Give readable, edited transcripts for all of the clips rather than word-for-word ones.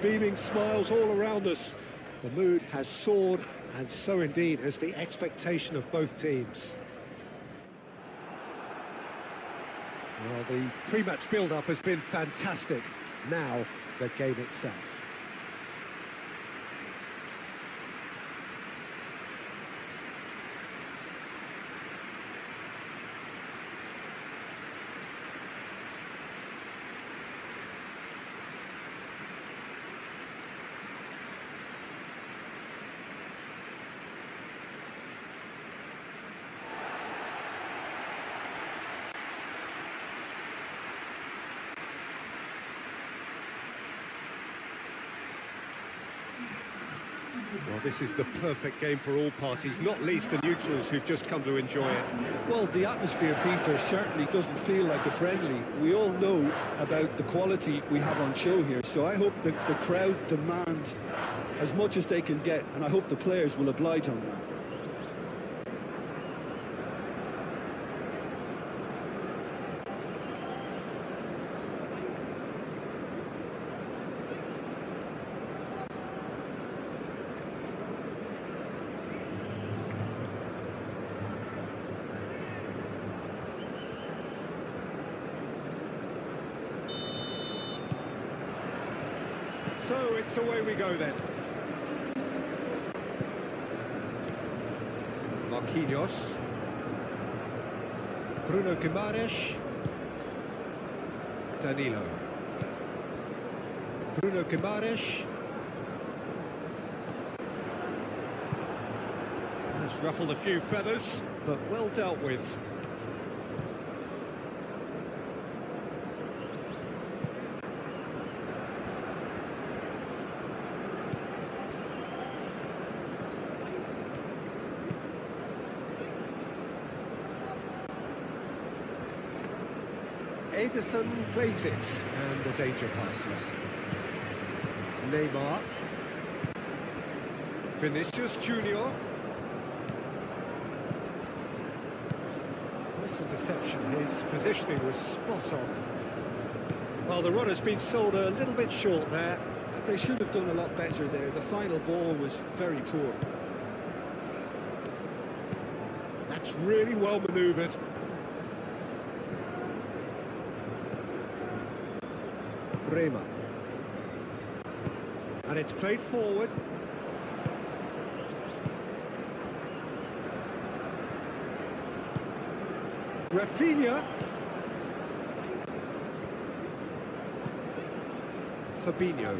beaming smiles all around us. The mood has soared, and so indeed has the expectation of both teams. Well, the pre-match build-up has been fantastic. Now, the game itself. Well, this is the perfect game for all parties, not least the neutrals who've just come to enjoy it. Well, the atmosphere, Peter, certainly doesn't feel like a friendly. We all know about the quality we have on show here, so I hope that the crowd demand as much as they can get, and I hope the players will oblige on that. So it's away we go then. Marquinhos. Bruno Guimaraes. Danilo. Bruno Guimaraes. That's ruffled a few feathers, but well dealt with. Ederson claims it, and the danger passes. Neymar. Vinicius Junior. Nice interception, his positioning was spot on. Well, the run has been sold a little bit short there. They should have done a lot better there. The final ball was very poor. That's really well manoeuvred. Bremer. And it's played forward. Rafinha. Fabinho.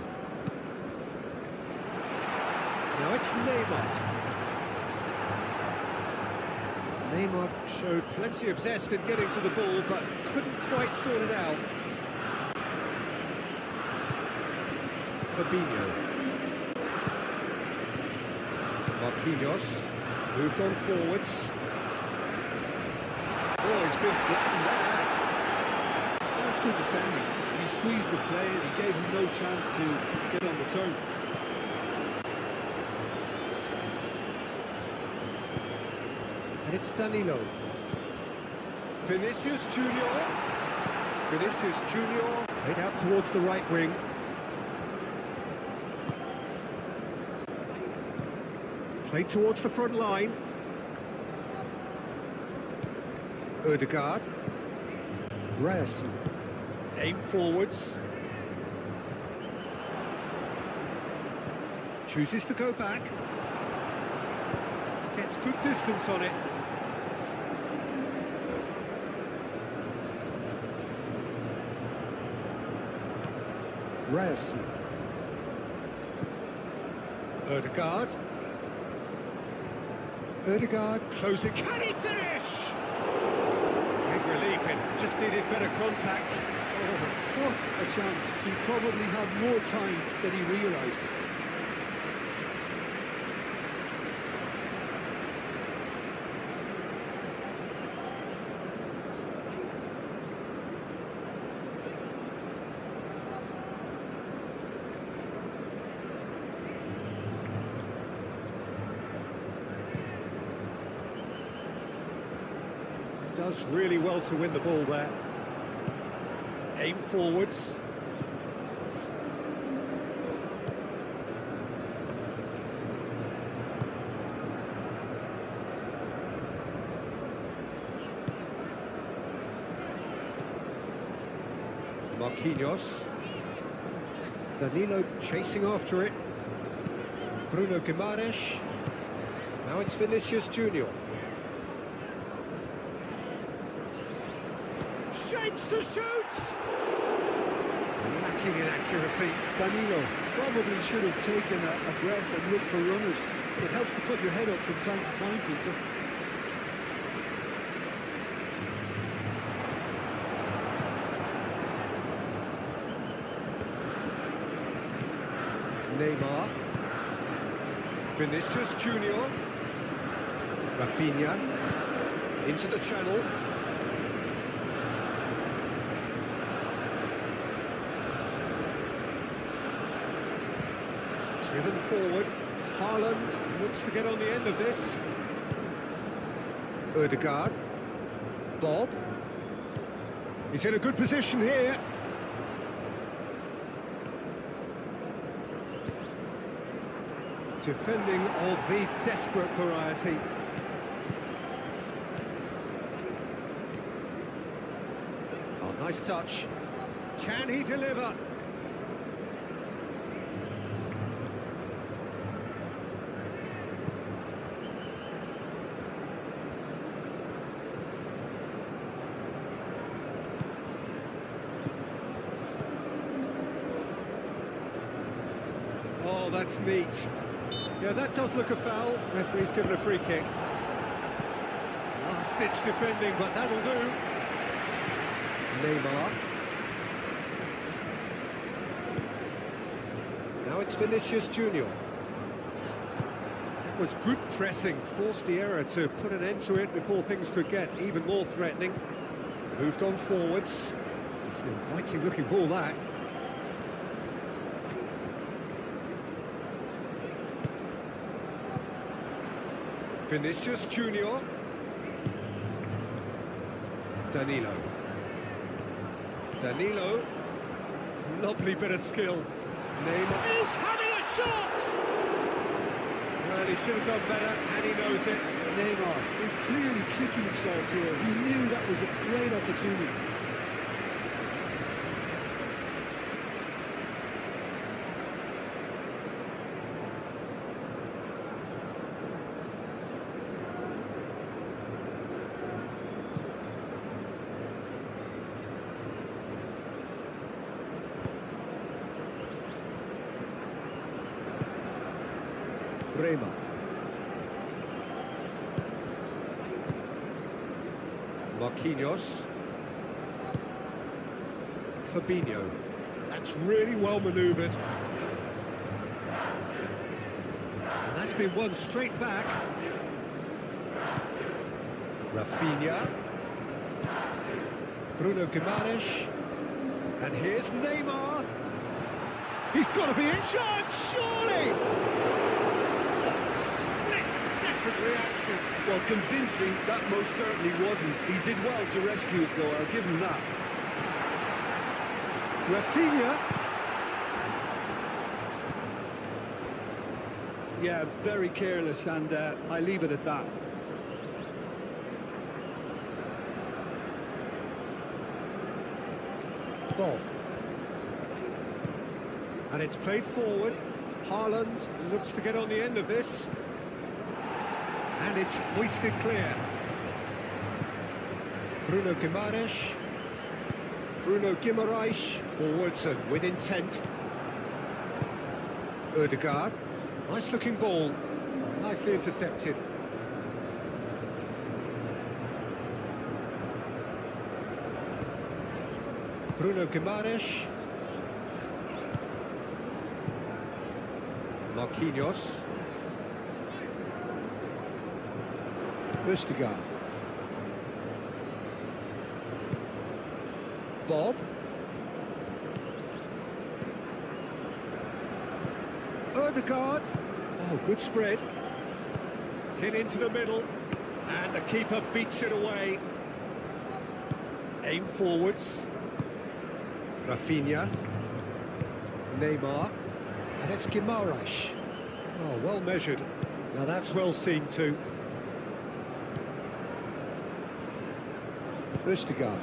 Now it's Neymar. Neymar showed plenty of zest in getting to the ball, but couldn't quite sort it out. Fabinho. Marquinhos moved on forwards. Oh, he's been flattened there. Well, that's good defending. He squeezed the play and he gave him no chance to get on the turn. And it's Danilo. Vinicius Junior. Vinicius Junior played out towards the right wing. Played towards the front line. Ødegaard. Ryerson. Aim forwards. Chooses to go back. Gets good distance on it. Ryerson. Ødegaard. Ødegaard closing. Can he finish? Big relief in. Just needed better contact. Oh, what a chance. He probably had more time than he realised. Does really well to win the ball there. Aim forwards. Marquinhos. Danilo chasing after it. Bruno Guimaraes. Now it's Vinicius Junior. Shapes to shoot! Lacking in accuracy. Danilo probably should have taken a breath and looked for runners. It helps to put your head up from time to time, Peter. Neymar. Vinicius Junior. Rafinha. Into the channel. Driven forward. Haaland looks to get on the end of this. Ødegaard. Bob. He's in a good position here. Defending of the desperate variety. Oh, nice touch. Can he deliver? Oh, that's neat. Yeah, that does look a foul. Referee's given a free kick. Last-ditch defending, but that'll do. Neymar. Now it's Vinicius Junior. That was good pressing, forced the error to put an end to it before things could get even more threatening. Moved on forwards. It's an inviting-looking ball, that. Vinicius Junior. Danilo. Danilo. Lovely bit of skill. Neymar is having a shot! Well, he should have done better, and he knows it. Neymar is clearly kicking himself here. He knew that was a great opportunity. Bremer. Marquinhos. Fabinho. That's really well manoeuvred. And that's been won straight back. Rafinha. Bruno Guimaraes. And here's Neymar. He's got to be in charge, surely! Reaction. Well, convincing, that most certainly wasn't. He did well to rescue it, though. I'll give him that. Rafinha. Yeah, very careless, and I leave it at that. Ball. And it's played forward. Haaland looks to get on the end of this. And it's hoisted clear. Bruno Guimaraes. Bruno Guimaraes forwards and with intent. Ødegaard. Nice looking ball. Nicely intercepted. Bruno Guimaraes. Marquinhos. Ødegaard. Bob. Ødegaard. Oh, good spread. Hit into the middle. And the keeper beats it away. Aim forwards. Rafinha. Neymar. And it's Guimaraes. Oh, well measured. Now that's well seen too. Ødegaard.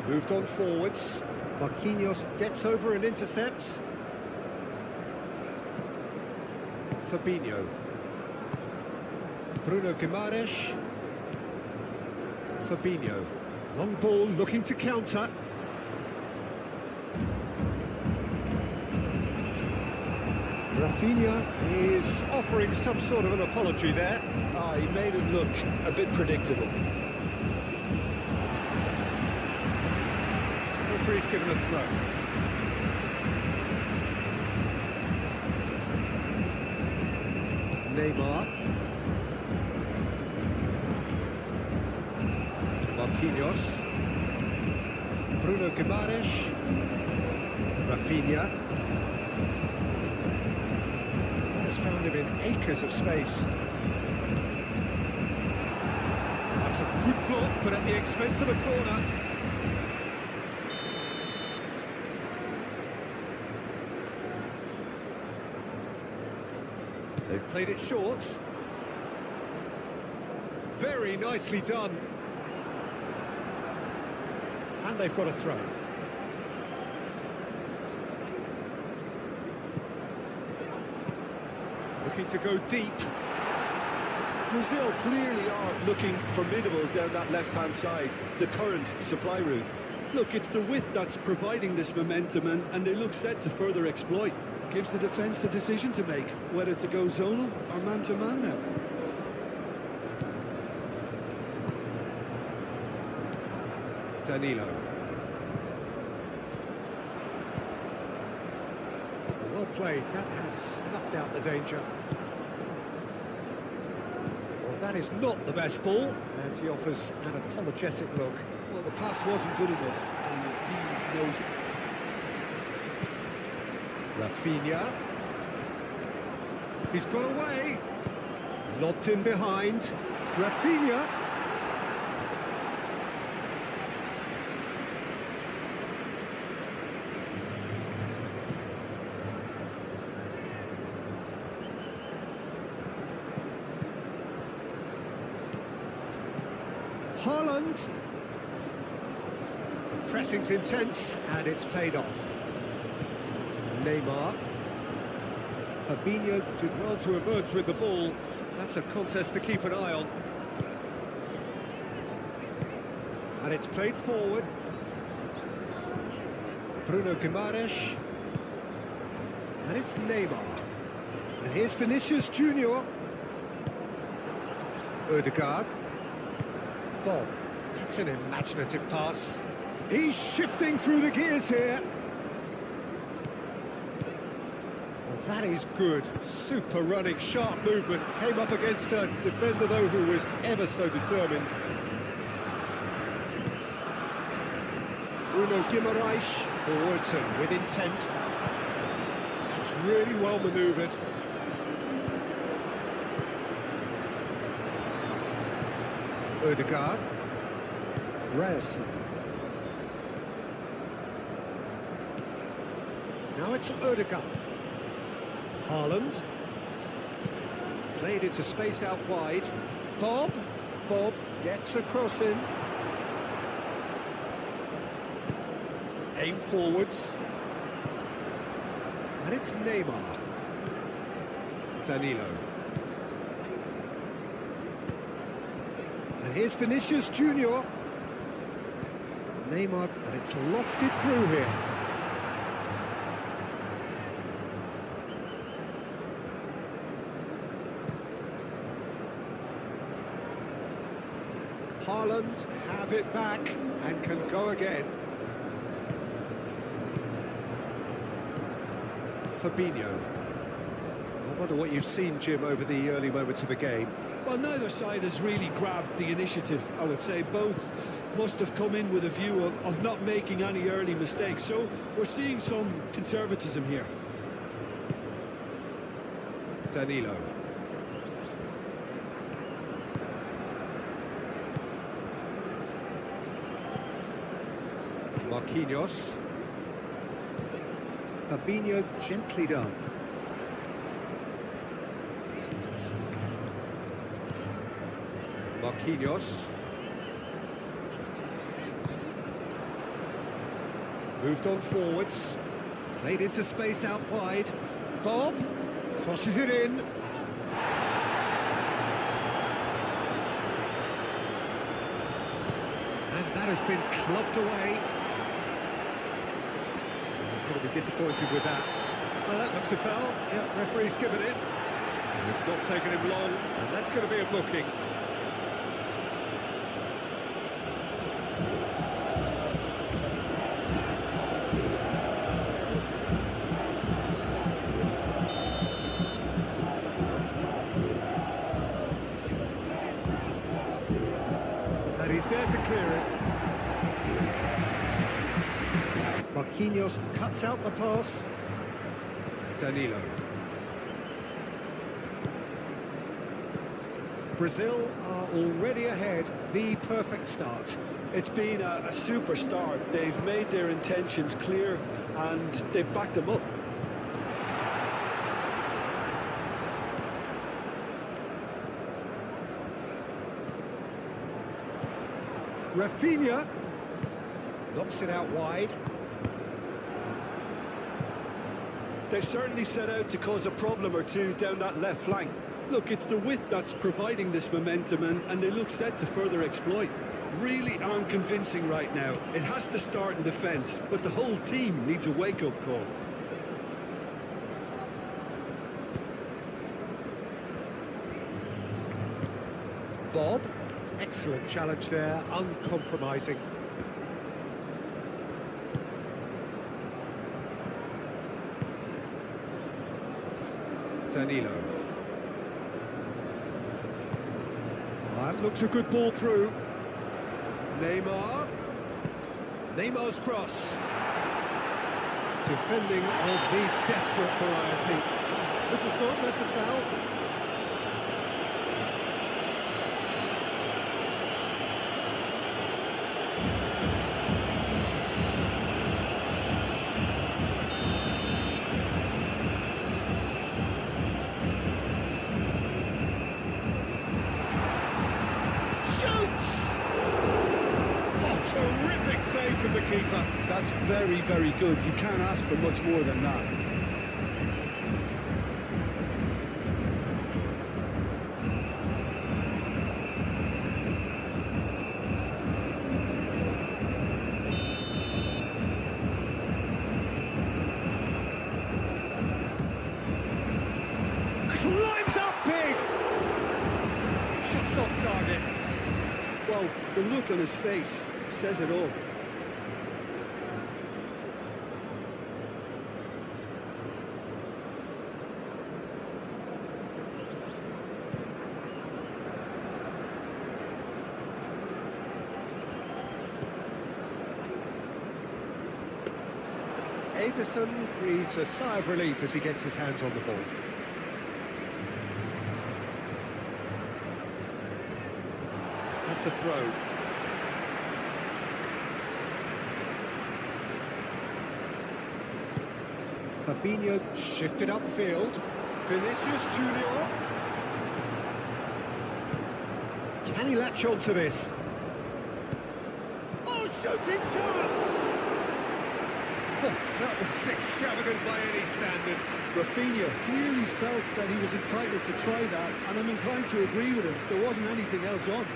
Moved on forwards. Marquinhos gets over and intercepts. Fabinho. Bruno Guimaraes. Fabinho. Long ball looking to counter. Rafinha is offering some sort of an apology there. He made it look a bit predictable. Referee's given a throw. Neymar. Marquinhos. Bruno Guimaraes. Rafinha. Has found him in acres of space. That's a good block, but at the expense of a corner. They've played it short. Very nicely done. And they've got a throw. Looking to go deep. Brazil clearly are looking formidable down that left-hand side, the current supply route. Look, it's the width that's providing this momentum, and they look set to further exploit. Gives the defence a decision to make, whether to go zonal or man-to-man now. Danilo. Well played, that has snuffed out the danger. Well, that is not the best ball, and he offers an apologetic look. Well, the pass wasn't good enough, and he knows it. Rafinha. He's got away. Lobbed in behind. Rafinha. Haaland. Pressing's intense, and it's played off. Neymar. Fabinho did well to emerge with the ball. That's a contest to keep an eye on. And it's played forward. Bruno Guimaraes. And it's Neymar. And here's Vinicius Junior. Ødegaard. Bob. That's an imaginative pass. He's shifting through the gears here. That is good. Super running, sharp movement. Came up against a defender, though, who was ever so determined. Bruno Guimaraes forwards and with intent. That's really well manoeuvred. Ødegaard. Reyerson. Now it's Ødegaard. Haaland. Played into space out wide. Bob gets a cross in. Aim forwards. And it's Neymar. Danilo. And here's Vinicius Junior. Neymar, and it's lofted through here. Haaland have it back and can go again. Fabinho. I wonder what you've seen, Jim, over the early moments of the game. Well, neither side has really grabbed the initiative, I would say. Both must have come in with a view of not making any early mistakes. So we're seeing some conservatism here. Danilo. Marquinhos. Fabinho gently done. Marquinhos. Moved on forwards. Played into space out wide. Bob crosses it in. And that has been clubbed away. He's going to be disappointed with that. Well, that looks a foul. Yeah, referee's given it. And it's not taken him long, and that's going to be a booking. And he's there to clear it. Marquinhos cuts out the pass. Danilo. Brazil are already ahead. The perfect start. It's been a super start. They've made their intentions clear and they've backed them up. Rafinha knocks it out wide. They've certainly set out to cause a problem or two down that left flank. Look, it's the width that's providing this momentum and they look set to further exploit. Really aren't convincing right now. It has to start in defence, but the whole team needs a wake-up call. Bob, excellent challenge there, uncompromising. Danilo. That looks a good ball through. Neymar. Neymar's cross. Defending of the desperate variety. This is good, that's a foul. Terrific save from the keeper. That's very, very good. You can't ask for much more than that. Climbs up big. Just off target. Well, the look on his face says it all. Ederson breathes a sigh of relief as he gets his hands on the ball. That's a throw. Fabinho shifted upfield. Vinicius Junior. Can he latch on to this? Oh, shooting chance! Oh, that was extravagant by any standard. Rafinha clearly felt that he was entitled to try that, and I'm inclined to agree with him. There wasn't anything else on.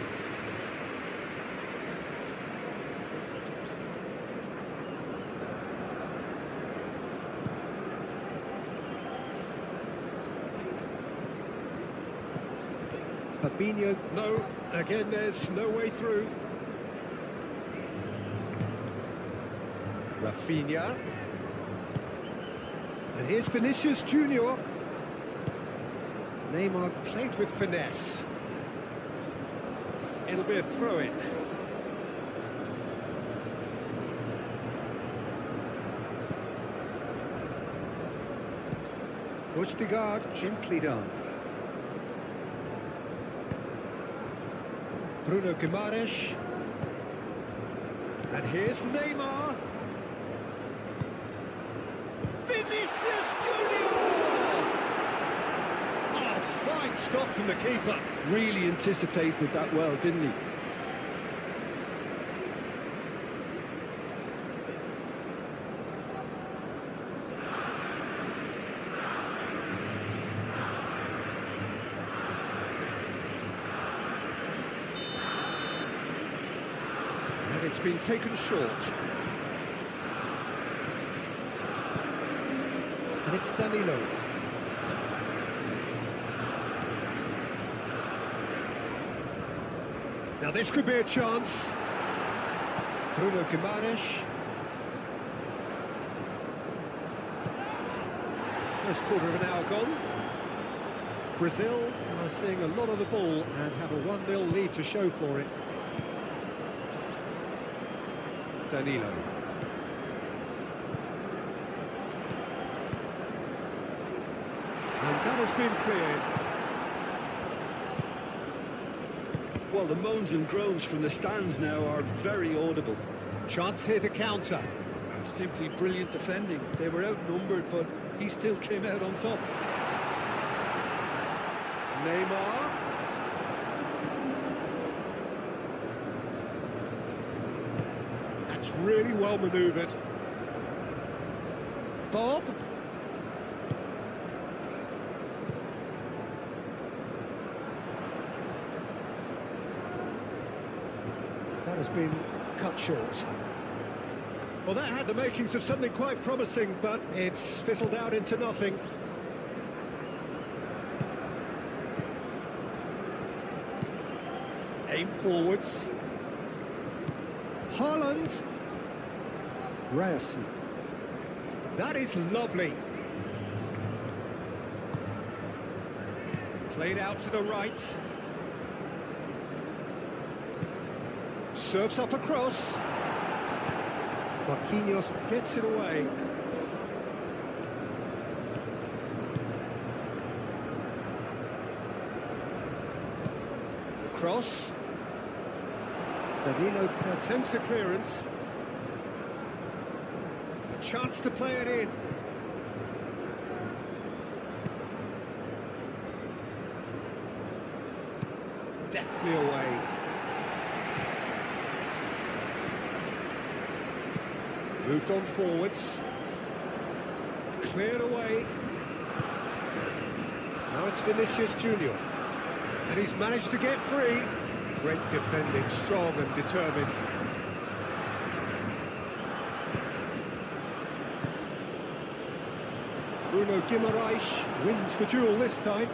Fabinho, no, again there's no way through. Rafinha. And here's Vinicius Junior. Neymar played with finesse. It'll be a throw-in. Bushtigard, gently done. Bruno Guimaraes. And here's Neymar. Vinicius Junior! Oh, fine stop from the keeper. Really anticipated that well, didn't he? been taken short. And it's Danilo. Now this could be a chance. Bruno Guimaraes. First quarter of an hour gone. Brazil are seeing a lot of the ball and have a 1-0 lead to show for it. Danilo. And that has been cleared. Well, the moans and groans from the stands now are very audible. Chance here to counter. Simply brilliant defending. They were outnumbered, but he still came out on top. Neymar. That's really well manoeuvred. Bob. That has been cut short. Well, that had the makings of something quite promising, but it's fizzled out into nothing. Aim forwards. Haaland. Ryerson. That is lovely. Played out to the right. Serves up across. Marquinhos gets it away. Cross. Danilo attempts a clearance. A chance to play it in. Deftly away. Moved on forwards. Cleared away. Now it's Vinicius Junior. And he's managed to get free. Great defending, strong and determined. Bruno Guimaraes wins the duel this time.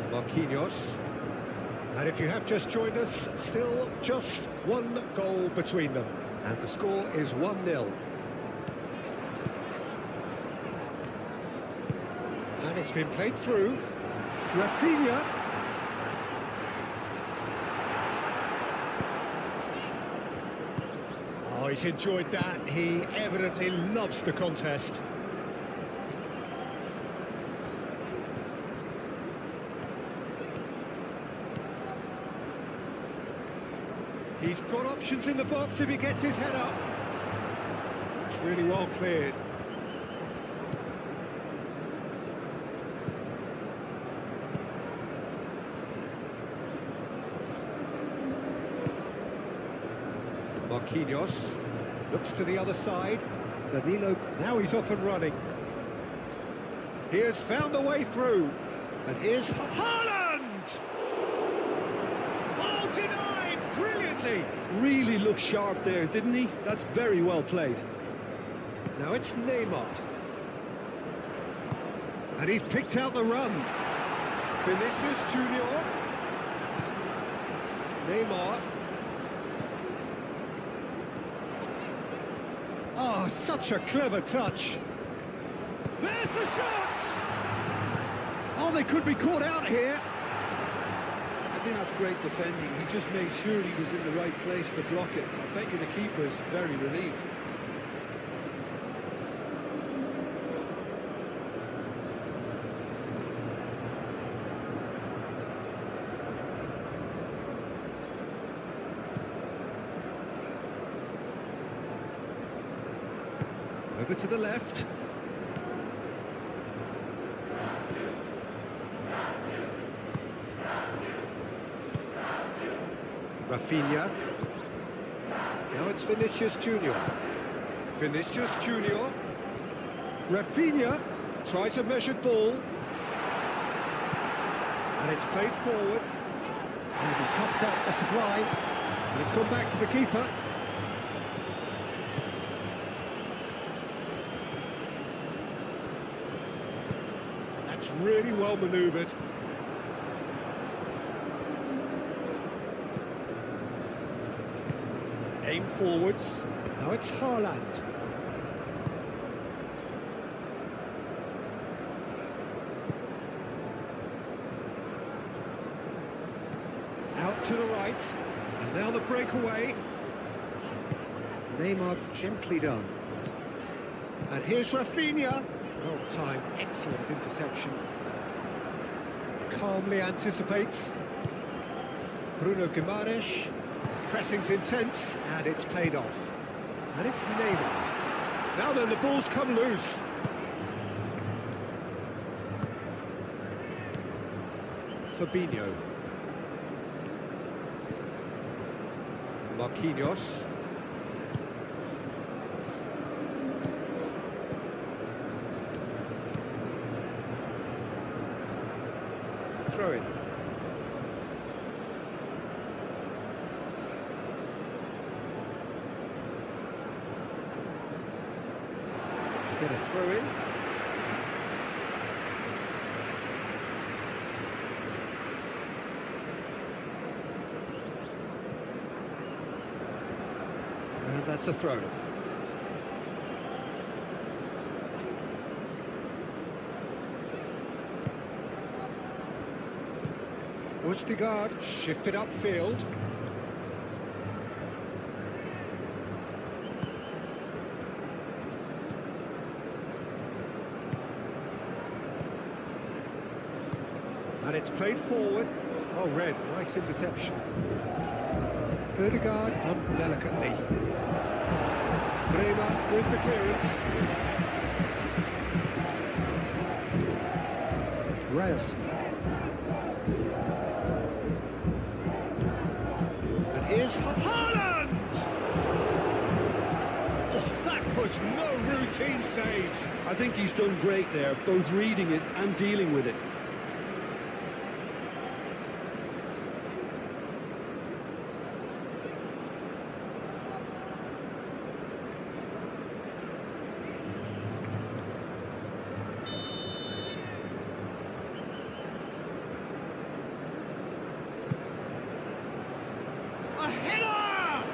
Marquinhos. And if you have just joined us, still just one goal between them. And the score is 1-0. And it's been played through. Rafinha. Oh, he's enjoyed that. He evidently loves the contest. He's got options in the box if he gets his head up. It's really well cleared. Marquinhos looks to the other side. Danilo, now he's off and running. He has found a way through. And here's Haaland! Oh, denied brilliantly! Really looked sharp there, didn't he? That's very well played. Now it's Neymar. And he's picked out the run. Vinicius Junior. Neymar. Oh, such a clever touch. There's the shot! Oh, they could be caught out here. I think that's great defending. He just made sure he was in the right place to block it. I bet you the keeper's very relieved. Over to the left. Rafinha. Now it's Vinicius Junior. Vinicius Junior. Rafinha tries a measured ball. And it's played forward. And he cuts out the supply. And it's gone back to the keeper. That's really well manoeuvred. Aim forwards. Now it's Haaland. Out to the right. And now the breakaway. Neymar gently done. And here's Rafinha. Well timed, excellent interception. Calmly anticipates. Bruno Guimaraes. Pressing's intense, and it's paid off. And it's Neymar. Now then, the ball's come loose. Fabinho. Marquinhos. Throw in. Get a throw in. And that's a throw. Ostergaard shifted upfield. And it's played forward. Oh, red, nice interception. Odegaard done delicately. Bremer with the clearance. Reyes. And here's Haaland! Oh, that was no routine save. I think he's done great there, both reading it and dealing with it. A header!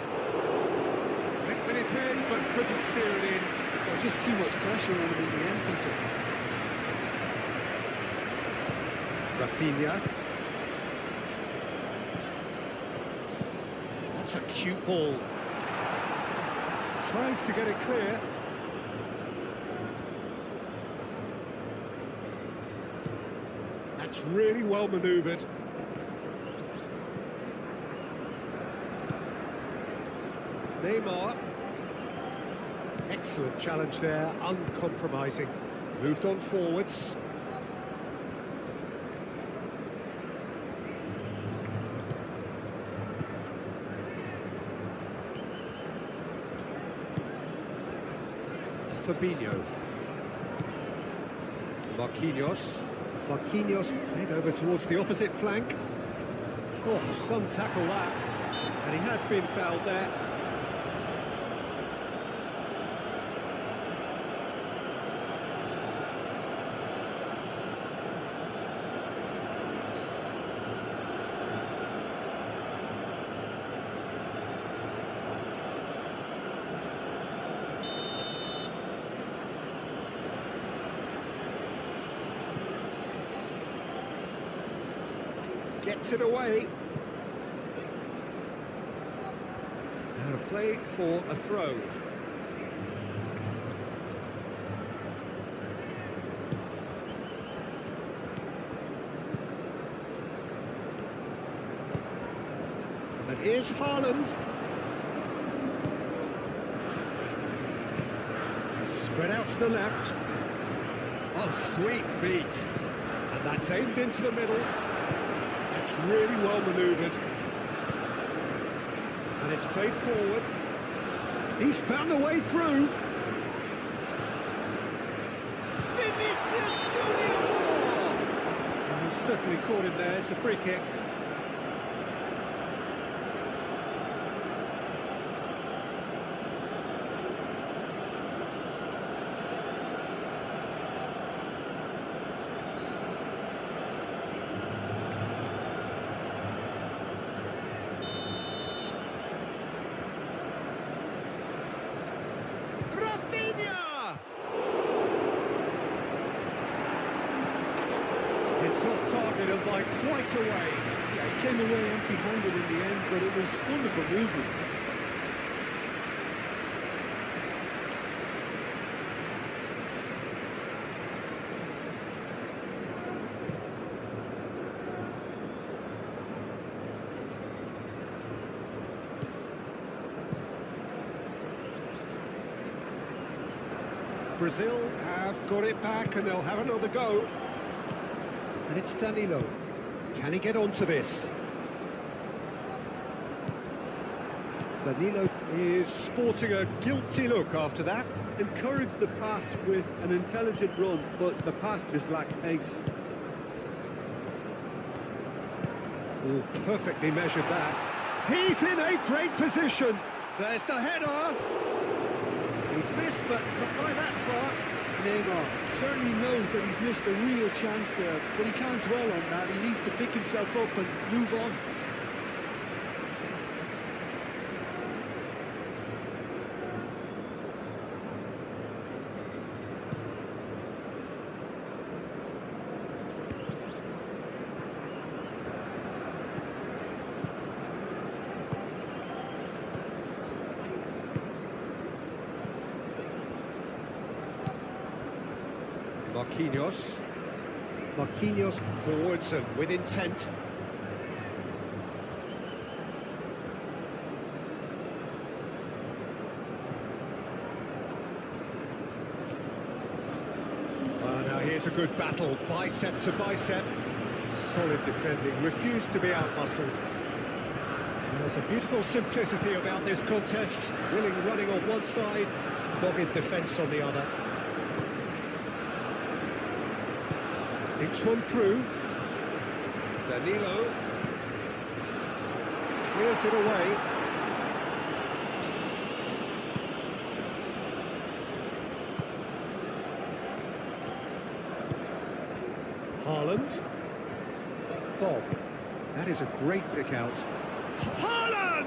Went with his head, but couldn't steer it in. Oh, just too much pressure on him in the end, Peter. Rafinha. That's a cute ball. Tries to get it clear. That's really well manoeuvred. Neymar. Excellent challenge there, uncompromising. Moved on forwards. Fabinho. Marquinhos. Marquinhos played over towards the opposite flank. Oh, some tackle that. And he has been fouled there. Gets it away. Out of play for a throw. And here's Haaland. Spread out to the left. Oh, sweet feet. And that's aimed into the middle. It's really well manoeuvred. And it's played forward. He's found a way through. Vinicius Junior! Oh, he's certainly caught him there. It's a free kick. It's off target and by quite a way. Yeah, he came away empty-handed in the end, but it was wonderful movement. Brazil have got it back and they'll have another go. And it's Danilo. Can he get onto this? Danilo is sporting a guilty look after that. Encouraged the pass with an intelligent run, but the pass just lacked pace. Oh, perfectly measured that. He's in a great position. There's the header. He's missed, but not by that far. Neymar certainly knows that he's missed a real chance there, but he can't dwell on that. He needs to pick himself up and move on. Marquinhos forwards and with intent. Now here's a good battle, bicep to bicep. Solid defending, refused to be outmuscled. There's a beautiful simplicity about this contest. Willing running on one side, dogged defence on the other. Thinks one through. Danilo clears it away. Haaland. Bob. That is a great pick out. Haaland!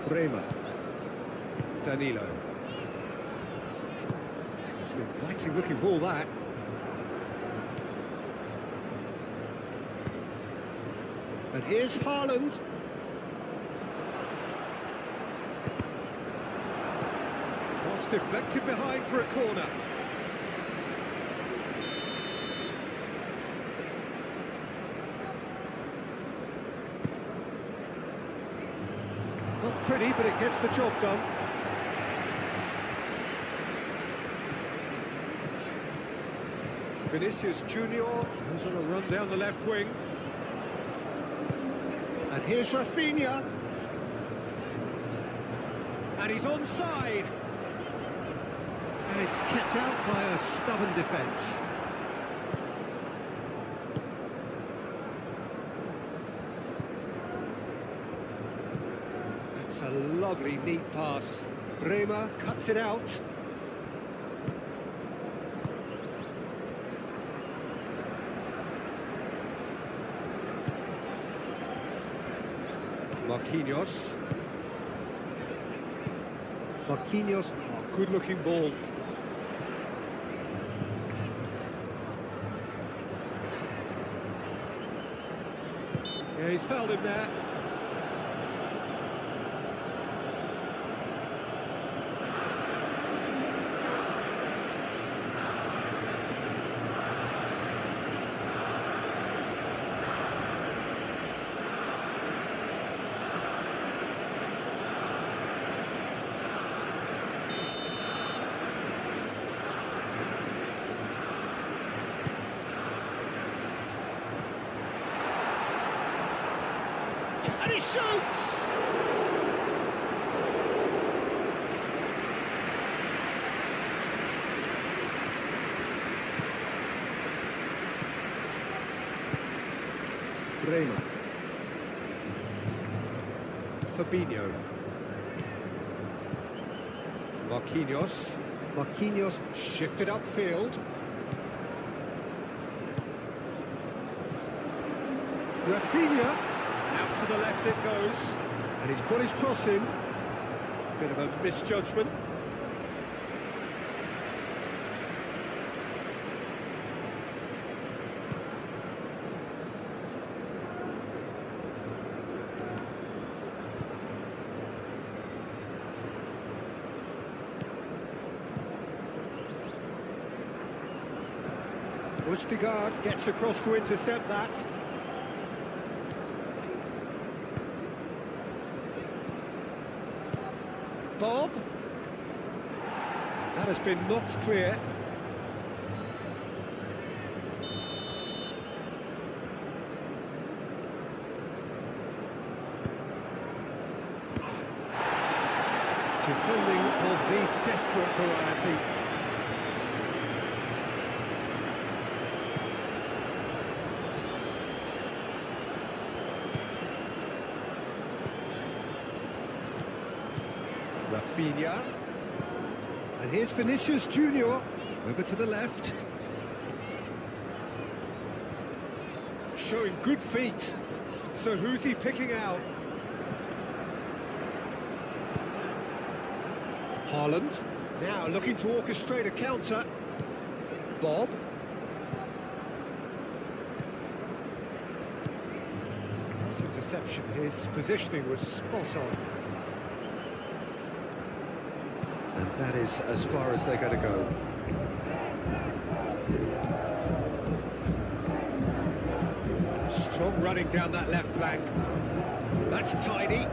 Bremer. Danilo. It's an inviting looking ball, that. And here's Haaland. Cross deflected behind for a corner. Not pretty, but it gets the job done. Vinicius Junior goes on a run down the left wing. And here's Rafinha. And he's onside. And it's kept out by a stubborn defence. That's a lovely, neat pass. Bremer cuts it out. Marquinhos. Marquinhos, oh, good-looking ball. Yeah, he's fouled him there. And he shoots! Bremer. Fabinho. Marquinhos. Marquinhos shifted upfield. Rafinha. Out to the left it goes. And he's got his cross in. Bit of a misjudgment. Ustigard gets across to intercept that. Bob. That has been knocked clear. Defending of the desperate variety. Rafinha. And here's Vinicius Junior. Over to the left. Showing good feet. So who's he picking out? Haaland. Now looking to orchestrate a counter. Bob. Nice interception. His positioning was spot on. And that is as far as they're going to go. Strong running down that left flank. That's tidy.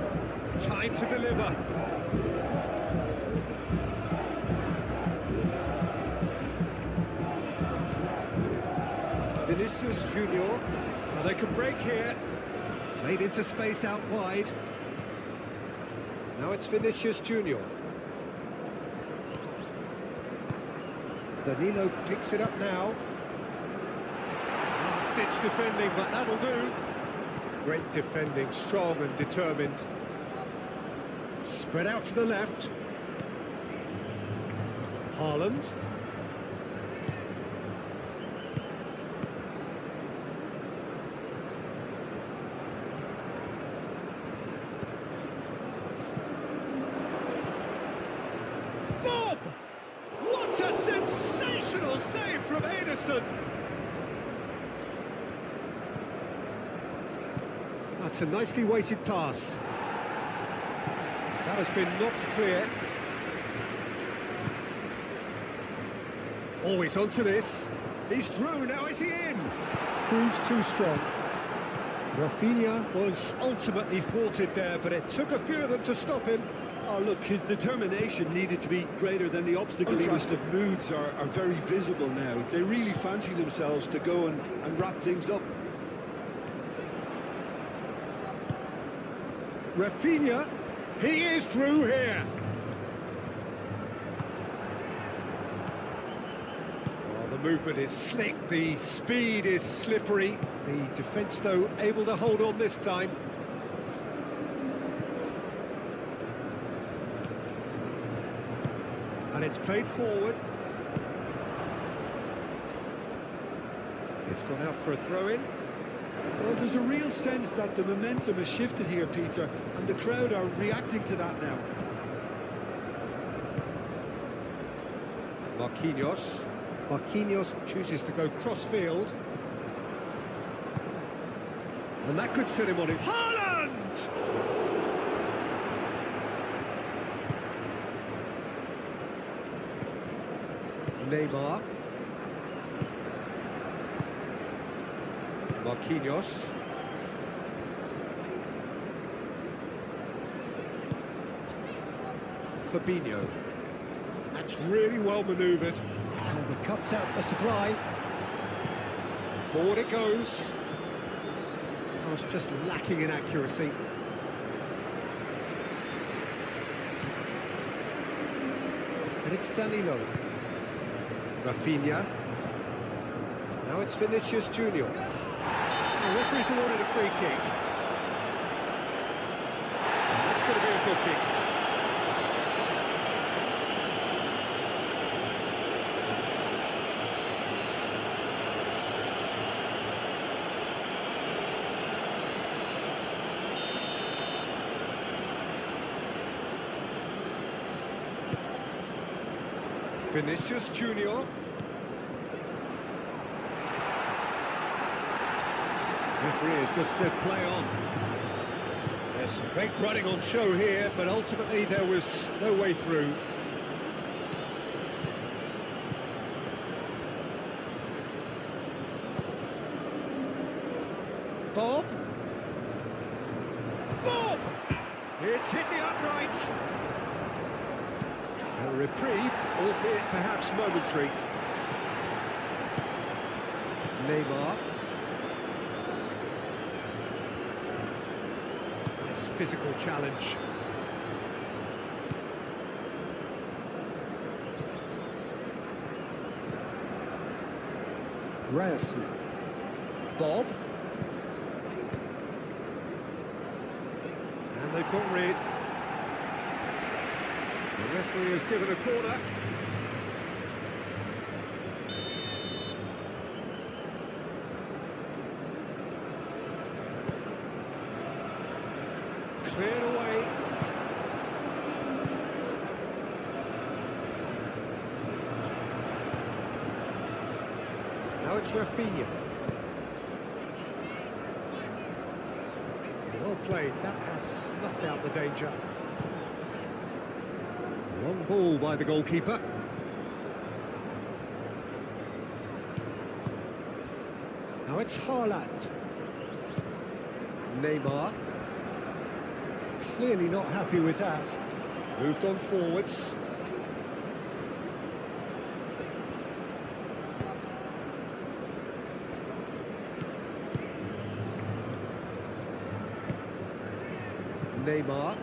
Time to deliver. Vinicius Junior. Well, they can break here. Played into space out wide. Now it's Vinicius Junior. Danilo picks it up now. Last-ditch defending, but that'll do. Great defending, strong and determined. Spread out to the left. Haaland. Bob! What a sensational save from Ederson! That's a nicely weighted pass. That has been knocked clear. Always onto this. He's through, now is he in? Proves too strong. Rafinha was ultimately thwarted there, but it took a few of them to stop him. Oh, look, his determination needed to be greater than the obstacle. The contrast of moods are very visible now. They really fancy themselves to go and wrap things up. Rafinha, he is through here. Well, the movement is slick, the speed is slippery. The defence, though, able to hold on this time. And it's played forward. It's gone out for a throw-in. Well, there's a real sense that the momentum has shifted here, Peter, and the crowd are reacting to that now. Marquinhos. Marquinhos chooses to go cross-field. And that could set him on him. Haaland! Neymar. Marquinhos. Fabinho. That's really well manoeuvred. And it cuts out the supply. Forward it goes. I was just lacking in accuracy. And it's Danilo. Rafinha. Now it's Vinicius Junior. The referee's awarded a free kick. And that's going to be a booking. Vinicius Junior. Referee has just said play on. There's some great running on show here, but ultimately there was no way through. Bob. Bob! It's hit the uprights. A reprieve, albeit perhaps momentary. Neymar. Nice physical challenge. Ryerson. Bob. And they've got rid. The referee has given a corner. Cleared away. Now it's Rafinha. Well played, that has snuffed out the danger. Long ball by the goalkeeper. Now it's Haaland. Neymar. Clearly not happy with that. Moved on forwards. Neymar.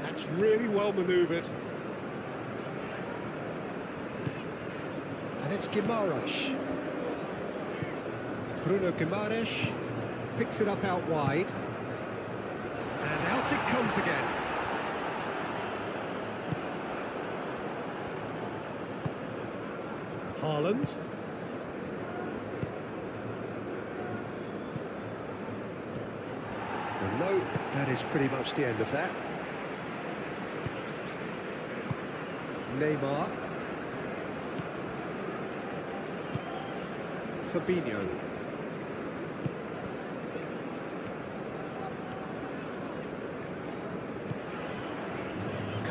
That's really well manoeuvred. And it's Guimaraes. Bruno Guimaraes picks it up out wide. And out it comes again. Haaland. And no, that is pretty much the end of that. Neymar. Fabinho.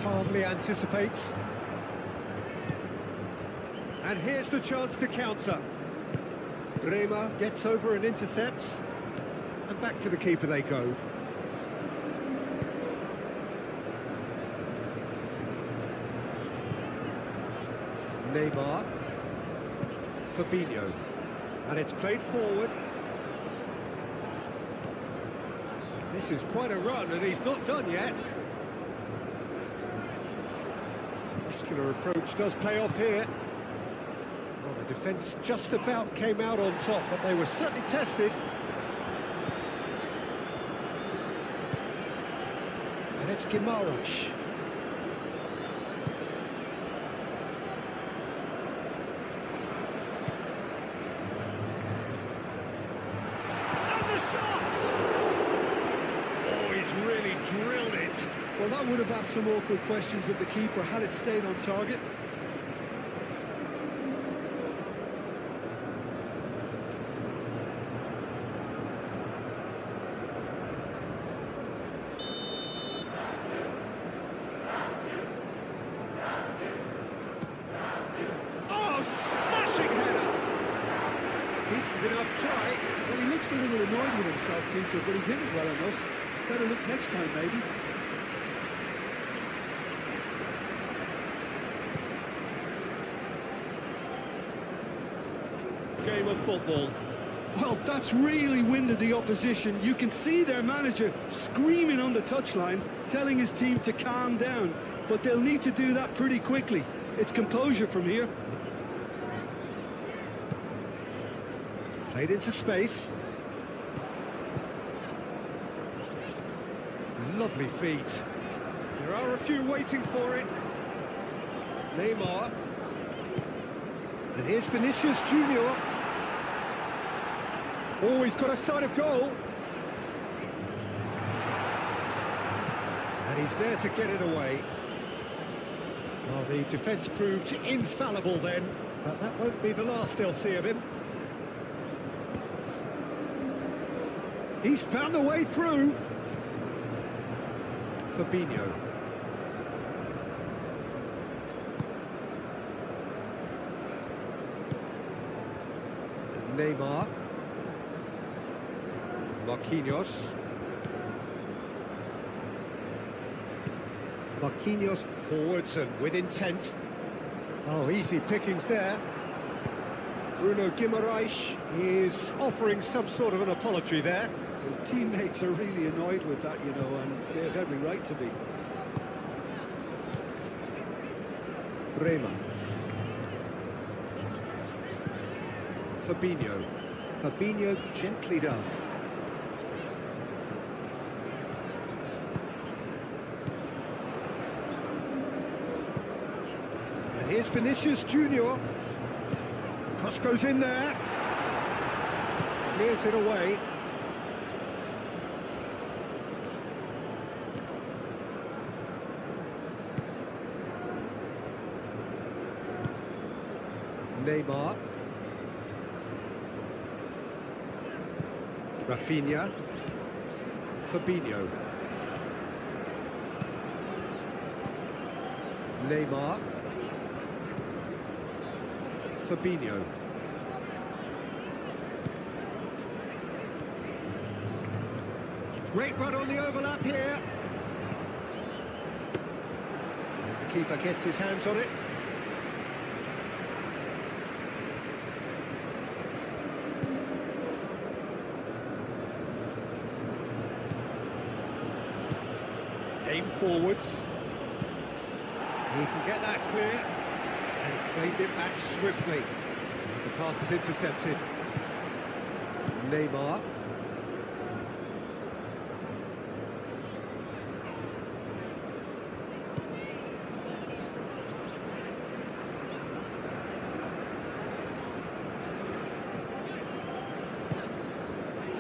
Calmly anticipates. And here's the chance to counter. Bremer gets over and intercepts. And back to the keeper they go. Neymar. Fabinho. And it's played forward. This is quite a run, and he's not done yet. Muscular approach does pay off here. Well, the defence just about came out on top, but they were certainly tested. And it's Guimaraes. And the shot! Oh, he's really drilled it. Well, that would have asked some awkward questions of the keeper had it stayed on target. Oh, smashing header! Decent enough try. Well, he looks a little annoyed with himself, Peter, but he hit it well enough. Better look next time, maybe. Game of football. Well, that's really winded the opposition. You can see their manager screaming on the touchline, telling his team to calm down. But they'll need to do that pretty quickly. It's composure from here. Played into space. Lovely feet. There are a few waiting for it. Neymar. And here's Vinicius Junior. Oh, he's got a sight of goal. And he's there to get it away. Well, the defence proved infallible then, but that won't be the last they'll see of him. He's found a way through. Fabinho. Neymar. Marquinhos. Marquinhos forwards and with intent. Oh, easy pickings there. Bruno Guimaraes is offering some sort of an apology there. His teammates are really annoyed with that, you know, and they have every right to be. Rema. Fabinho. Fabinho gently done. And here's Vinicius Junior. Cross goes in there. Clears it away. Neymar. Rafinha. Fabinho. Neymar. Fabinho. Great run on the overlap here. The keeper gets his hands on it. Aim forwards. He can get that clear and claimed it back swiftly. The pass is intercepted. Neymar.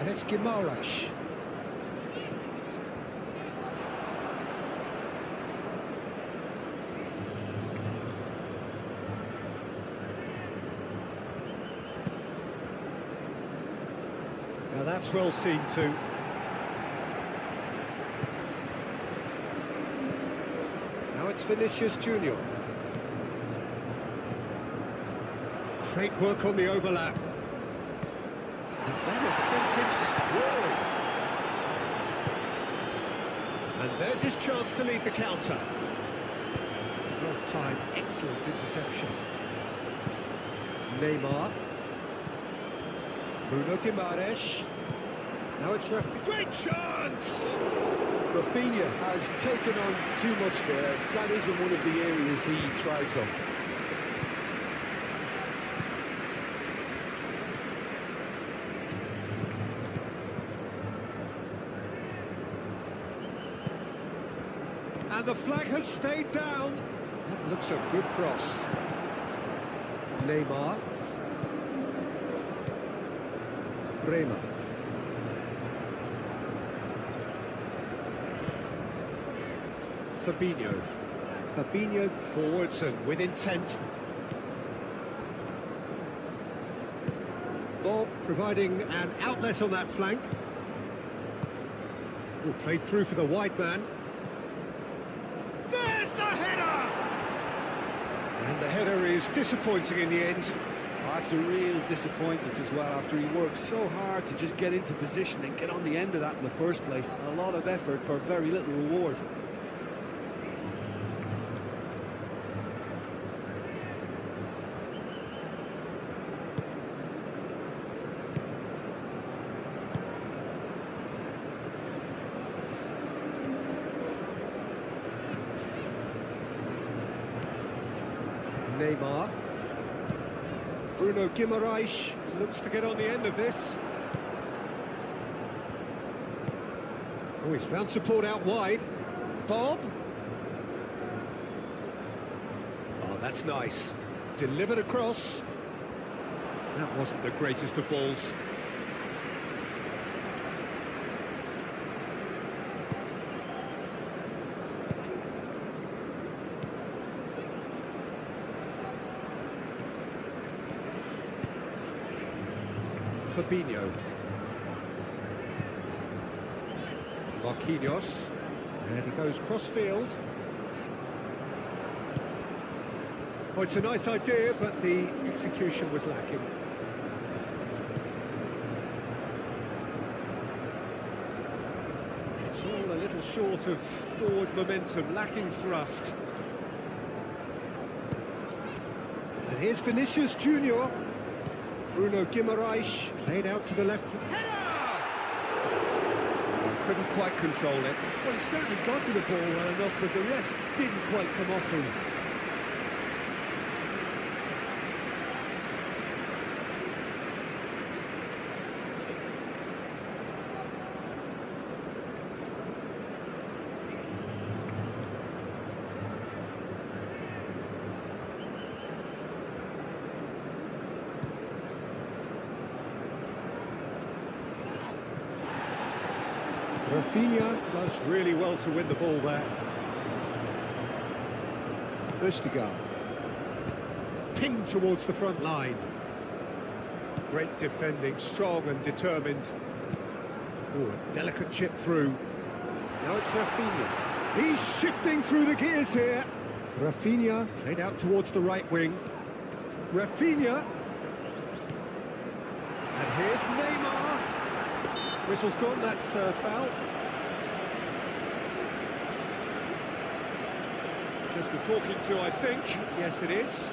And it's Guimaraes. Now that's well seen too. Now it's Vinicius Junior. Great work on the overlap. And that has sent him sprawling. And there's his chance to lead the counter. Well timed, excellent interception. Neymar. Bruno Guimaraes. Now it's Rafinha. Great chance! Rafinha has taken on too much there. That isn't one of the areas he thrives on. And the flag has stayed down. That looks a good cross. Neymar. Rema. Fabinho. Fabinho forwards and with intent. Bob providing an outlet on that flank. Oh, played through for the wide man. There's the header! And the header is disappointing in the end. That's a real disappointment as well, after he worked so hard to just get into position and get on the end of that in the first place. A lot of effort for very little reward. Neymar. Bruno Guimaraes looks to get on the end of this. Oh, he's found support out wide. Bob. Oh, that's nice. Delivered across. That wasn't the greatest of balls. Fabinho. Marquinhos. And he goes cross-field. Oh, it's a nice idea, but the execution was lacking. It's all a little short of forward momentum, lacking thrust. And here's Vinicius Junior. Bruno Guimaraes played out to the left. Header! Couldn't quite control it. Well, he certainly got to the ball well enough, but the rest didn't quite come off him. Rafinha does really well to win the ball there. Østigard. Pinged towards the front line. Great defending, strong and determined. Ooh, a delicate chip through. Now it's Rafinha. He's shifting through the gears here. Rafinha played out towards the right wing. Rafinha. And here's Neymar. Whistle's gone, that's foul. Just a talking to, I think. Yes, it is.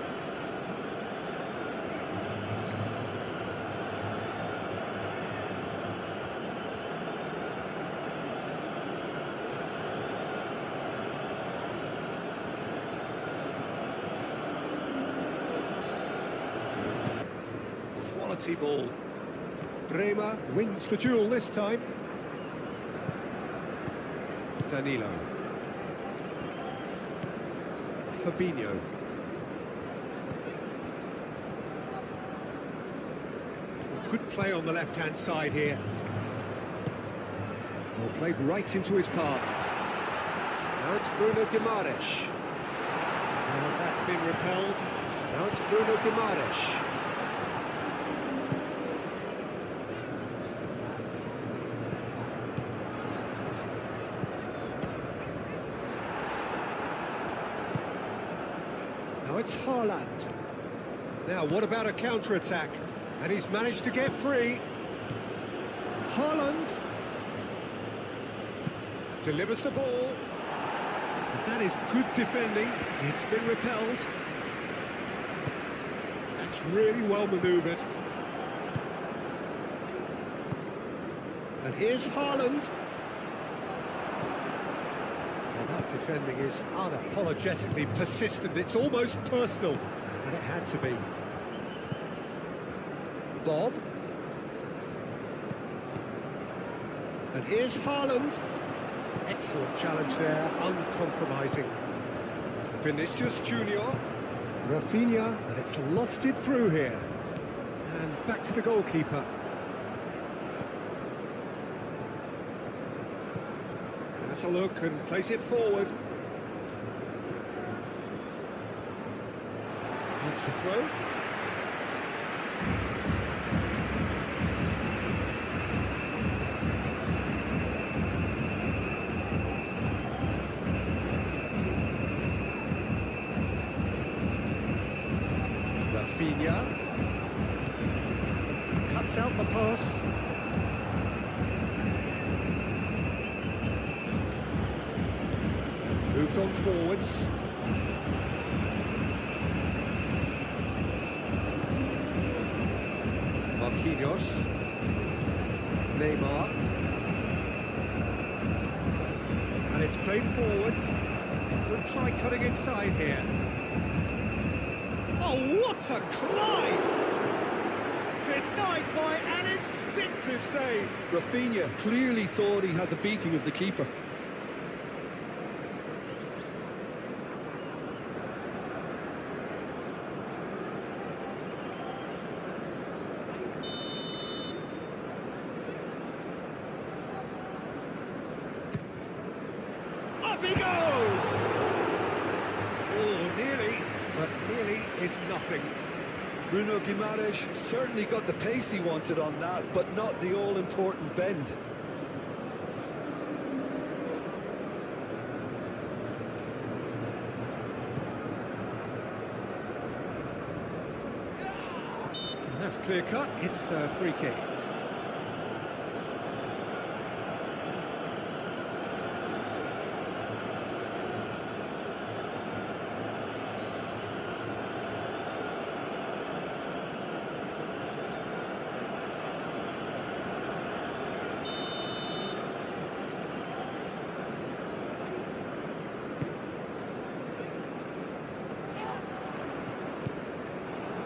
Quality ball. Bremer wins the duel this time. Danilo. Fabinho. Good play on the left-hand side here. Well, played right into his path. Now it's Bruno Guimaraes. Now that's been repelled. Now it's Bruno Guimaraes. Now it's Haaland. Now, what about a counter-attack? And he's managed to get free. Haaland delivers the ball. And that is good defending. It's been repelled. That's really well manoeuvred. And here's Haaland. That defending is unapologetically persistent. It's almost personal, and it had to be. Bob. And here's Haaland. Excellent challenge there, uncompromising. Vinicius Junior. Rafinha, and it's lofted through here. And back to the goalkeeper. Let's a look and place it forward. That's the throw. Rafinha cuts out the pass. Moved on forwards. Marquinhos. Neymar. And it's played forward. Could try cutting inside here. Oh, what a climb! Denied by an instinctive save. Rafinha clearly thought he had the beating of the keeper. Up he goes! Oh, nearly, but nearly is nothing. Bruno Guimaraes certainly got the pace he wanted on that, but not the all-important bend. That's clear cut. It's a free kick.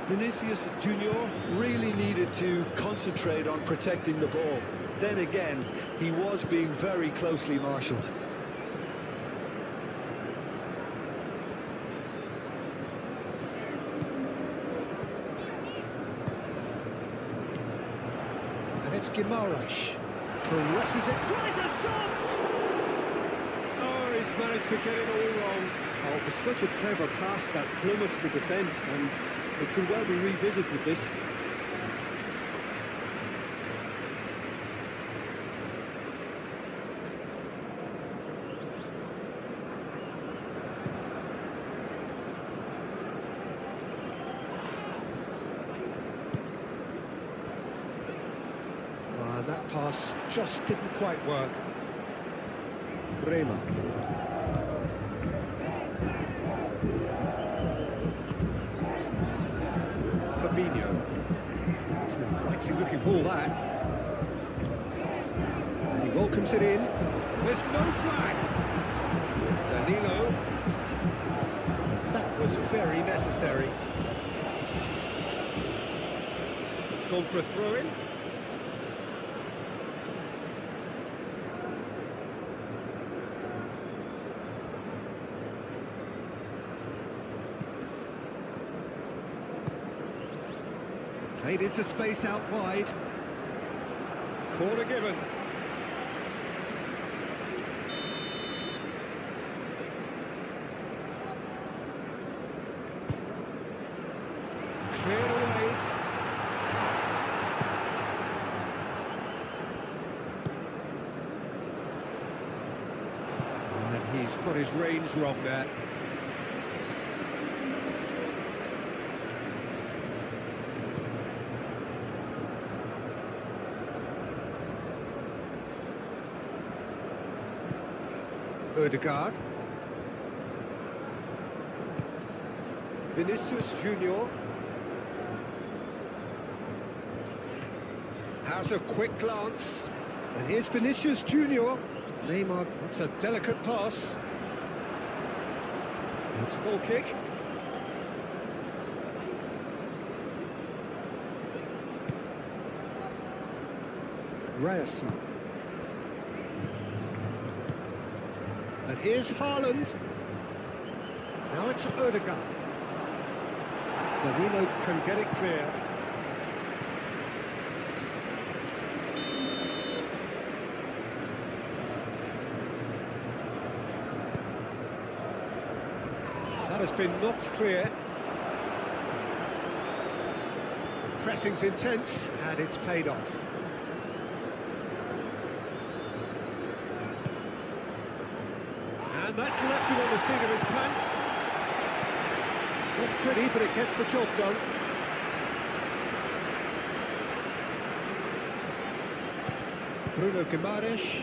Vinicius Junior really needed to concentrate on protecting the ball. Then again, he was being very closely marshalled. And it's Guimaraes. Presses it, tries a shot! Oh, he's managed to get it all wrong. Oh, it was such a clever pass that plummets the defence, and it could well be revisited, this. That pass just didn't quite work. Bremer. Fabinho. It's an exciting looking ball, that. And he welcomes it in. There's no flag. Danilo. That was very necessary. It's gone for a throw-in. Played into space out wide. Corner given. Cleared away. And he's got his range wrong there. Ødegaard. Vinicius Junior. Has a quick glance. And here's Vinicius Junior. Neymar, that's a delicate pass. It's a ball kick. Ryerson. And here's Haaland. Now it's Ødegaard. Danilo can get it clear. That has been knocked clear. Pressing's intense, and it's paid off. And that's left him on the seat of his pants. Not pretty, but it gets the job done. Bruno Guimaraes.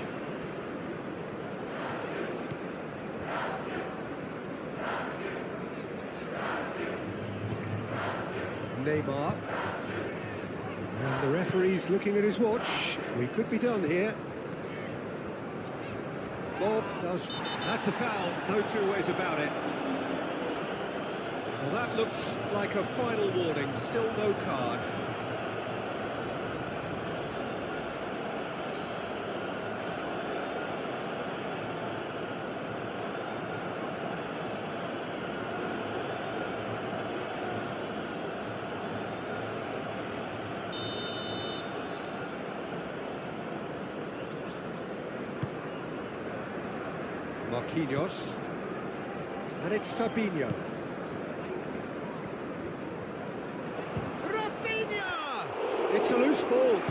Neymar. And the referee's looking at his watch. We could be done here. Bob does. That's a foul, no two ways about it. Well, that looks like a final warning, still no card. Marquinhos. And it's Fabinho. It's a loose ball.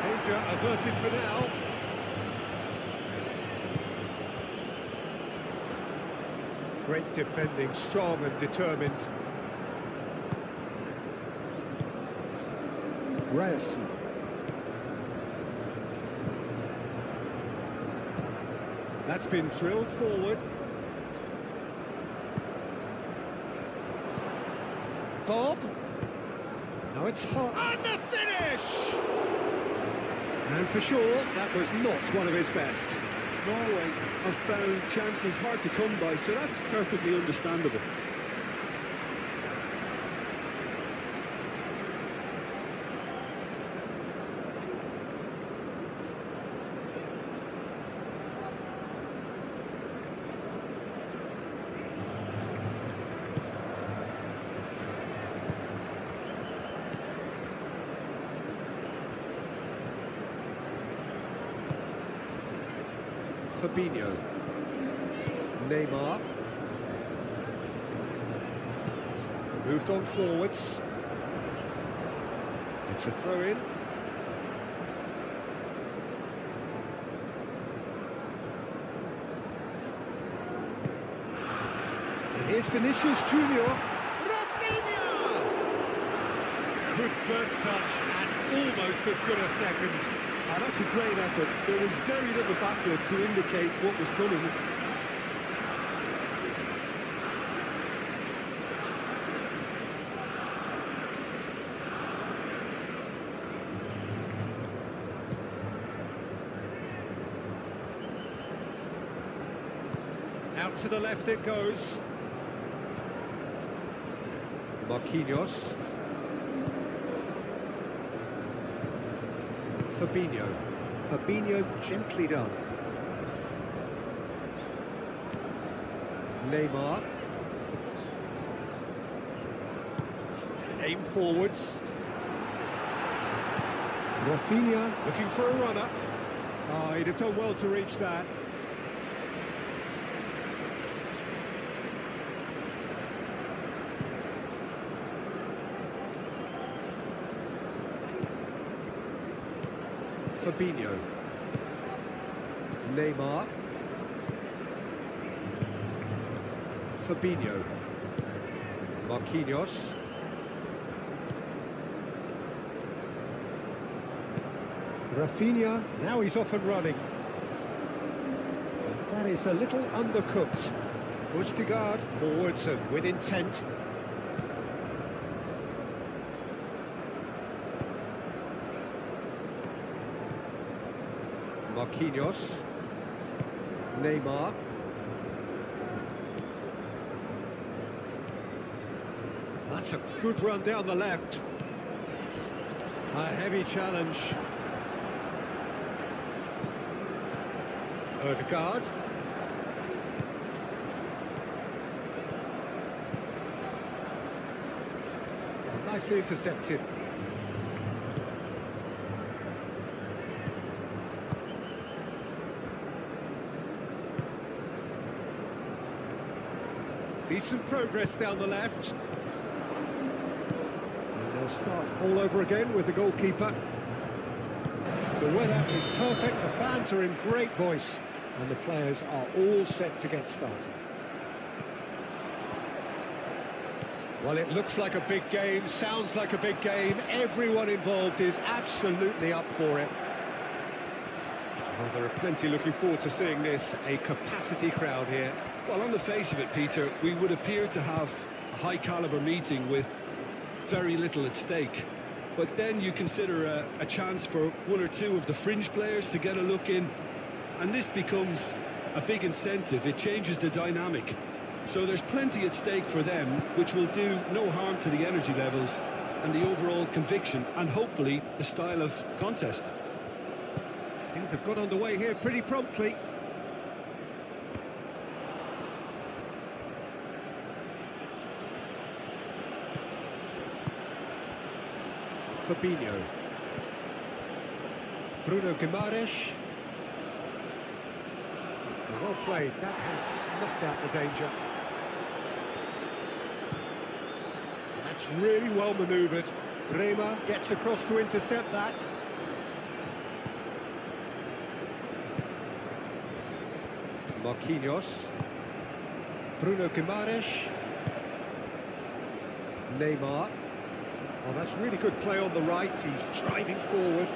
Danger averted for now. Great defending, strong and determined. Ryerson. That's been drilled forward. Bob. Now it's hot. And the finish! And for sure, that was not one of his best. Norway have found chances hard to come by, so that's perfectly understandable. Fabinho. Neymar. Moved on forwards. It's a throw-in. And here's Vinicius Junior. Rafinha! Good first touch and almost as good a second. Ah, that's a great effort. There was very little backlift to indicate what was coming. Out to the left it goes. Marquinhos. Fabinho. Fabinho gently done. Neymar. Aim forwards. Rafinha looking for a runner. Oh, he'd have done well to reach that. Fabinho. Neymar. Fabinho. Marquinhos. Rafinha, now he's off and running. And that is a little undercooked. Østigard forwards and with intent. Marquinhos. Neymar. That's a good run down the left. A heavy challenge. Ødegaard. Nicely intercepted. Decent progress down the left. And they'll start all over again with the goalkeeper. The weather is perfect, the fans are in great voice, and the players are all set to get started. Well, it looks like a big game, sounds like a big game. Everyone involved is absolutely up for it. Well, there are plenty looking forward to seeing this, a capacity crowd here. Well, on the face of it, Peter, we would appear to have a high-caliber meeting with very little at stake. But then you consider a chance for one or two of the fringe players to get a look in, and this becomes a big incentive. It changes the dynamic. So there's plenty at stake for them, which will do no harm to the energy levels and the overall conviction, and hopefully the style of contest. Things have got underway here pretty promptly. Fabinho. Bruno Guimaraes. Well played, that has snuffed out the danger. That's really well manoeuvred. Bremer gets across to intercept that. Marquinhos. Bruno Guimaraes. Neymar. Oh, that's really good play on the right. He's driving forward.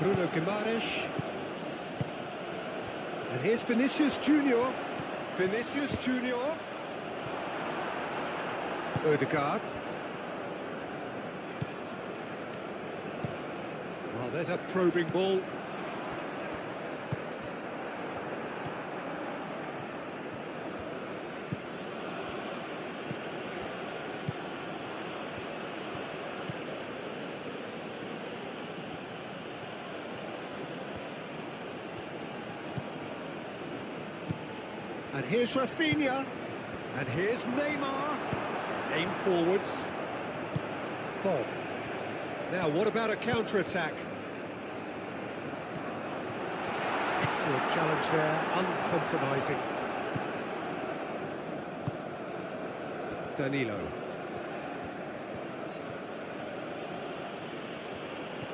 Bruno Guimaraes. And here's Vinicius Junior. Vinicius Junior. Odegaard. Oh, there's a probing ball. And here's Rafinha. And here's Neymar. Aim forwards. Bob. Now, what about a counter-attack? Excellent challenge there, uncompromising. Danilo.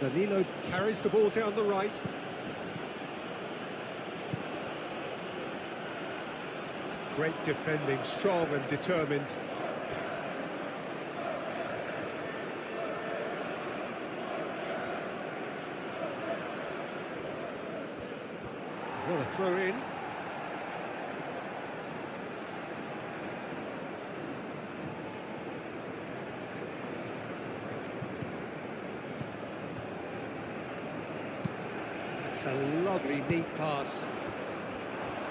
Danilo carries the ball down the right. Great defending, strong and determined. What a throw in. That's a lovely, neat pass.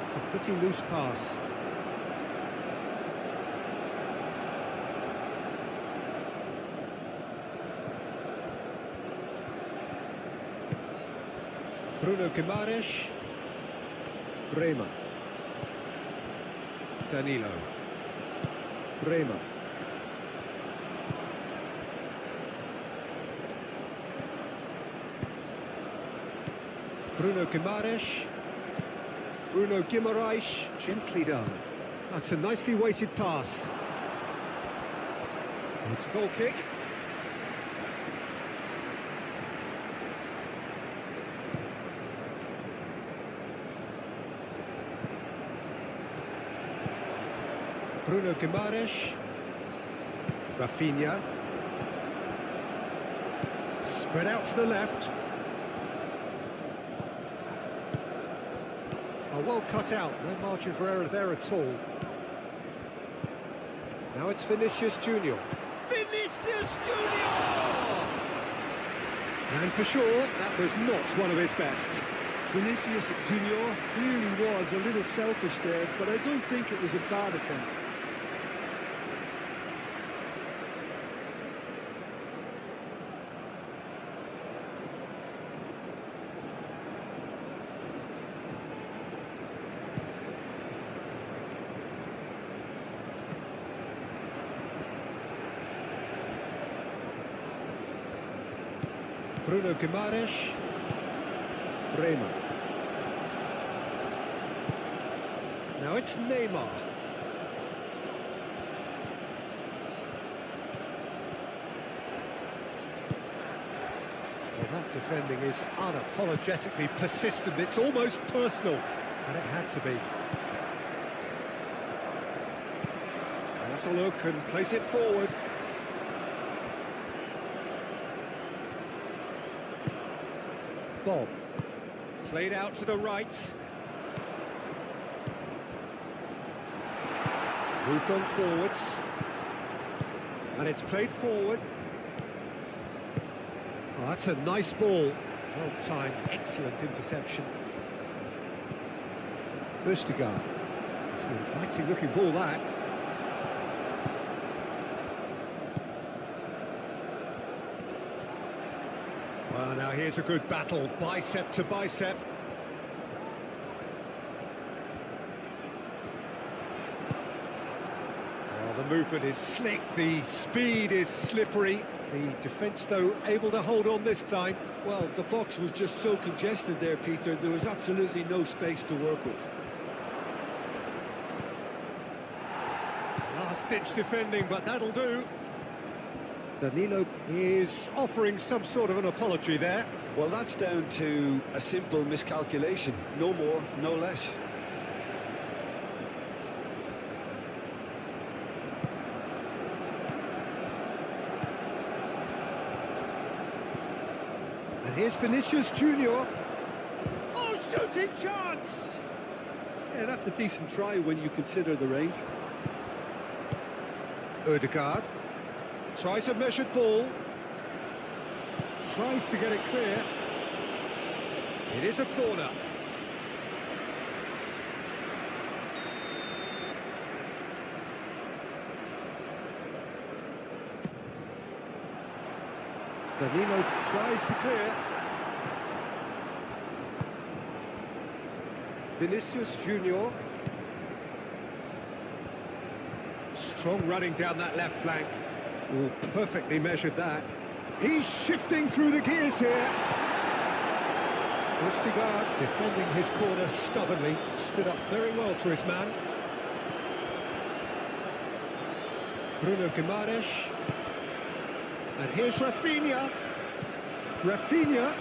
It's a pretty loose pass. Bruno Guimaraes. Bremer. Danilo. Bremer. Bruno Guimaraes. Bruno Guimaraes. Gently done. That's a nicely weighted pass. It's a goal kick. Bruno Guimaraes. Rafinha. Spread out to the left. Oh, well cut out. No margin for error there at all. Now it's Vinicius Junior. Vinicius Junior! And for sure, that was not one of his best. Vinicius Junior clearly was a little selfish there, but I don't think it was a bad attempt. Bruno Guimaraes. Bremer. Now it's Neymar. Well, that defending is unapologetically persistent. It's almost personal, and it had to be. Has a look and plays it forward. Bob. Played out to the right. Moved on forwards. And it's played forward. Oh, that's a nice ball. Well timed, excellent interception. Odegaard. It's an inviting looking ball, that. Well, now here's a good battle, bicep to bicep. Well, the movement is slick, the speed is slippery. The defence, though, able to hold on this time. Well, the box was just so congested there, Peter. There was absolutely no space to work with. Last-ditch defending, but that'll do. Danilo is offering some sort of an apology there. Well, that's down to a simple miscalculation. No more, no less. And here's Vinicius Junior. Oh, shooting chance! Yeah, that's a decent try when you consider the range. Ødegaard tries a measured ball. Tries to get it clear. It is a corner. Danilo tries to clear. Vinicius Junior. Strong running down that left flank. Oh, perfectly measured that. He's shifting through the gears here. Ødegaard defending his corner stubbornly. Stood up very well to his man. Bruno Guimaraes. And here's Rafinha. Rafinha.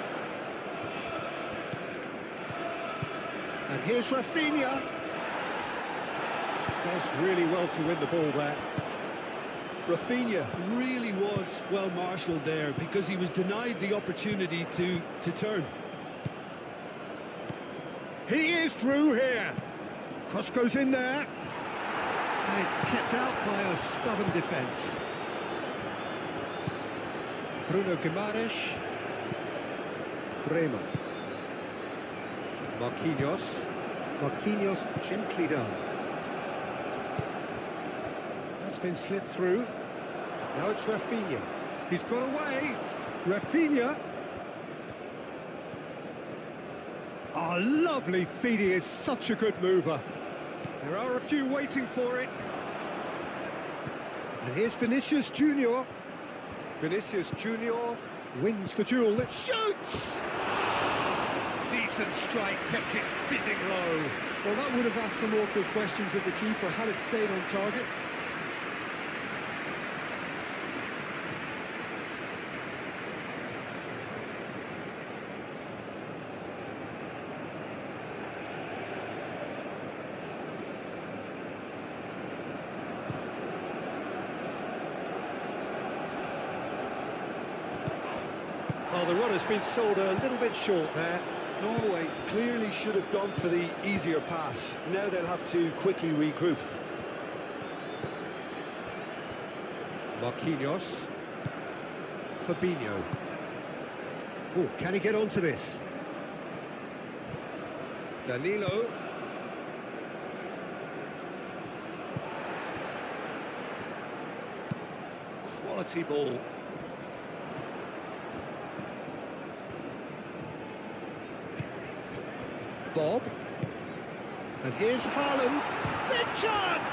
And here's Rafinha. Does really well to win the ball there. Rafinha really was well marshalled there because he was denied the opportunity to turn. He is through here. Cross goes in there. And it's kept out by a stubborn defence. Bruno Guimaraes. Bremer. Marquinhos. Marquinhos gently done. That's been slipped through. Now it's Rafinha. He's got away. Rafinha. Oh, lovely feed. He is such a good mover. There are a few waiting for it. And here's Vinicius Junior. Vinicius Junior wins the duel. It shoots! Decent strike, kept it fizzing low. Well, that would have asked some awkward questions of the keeper had it stayed on target. Well, the run has been sold a little bit short there. Norway clearly should have gone for the easier pass. Now they'll have to quickly regroup. Marquinhos. Fabinho. Oh, can he get onto this? Danilo. Quality ball. Bob. And here's Haaland. Big chance!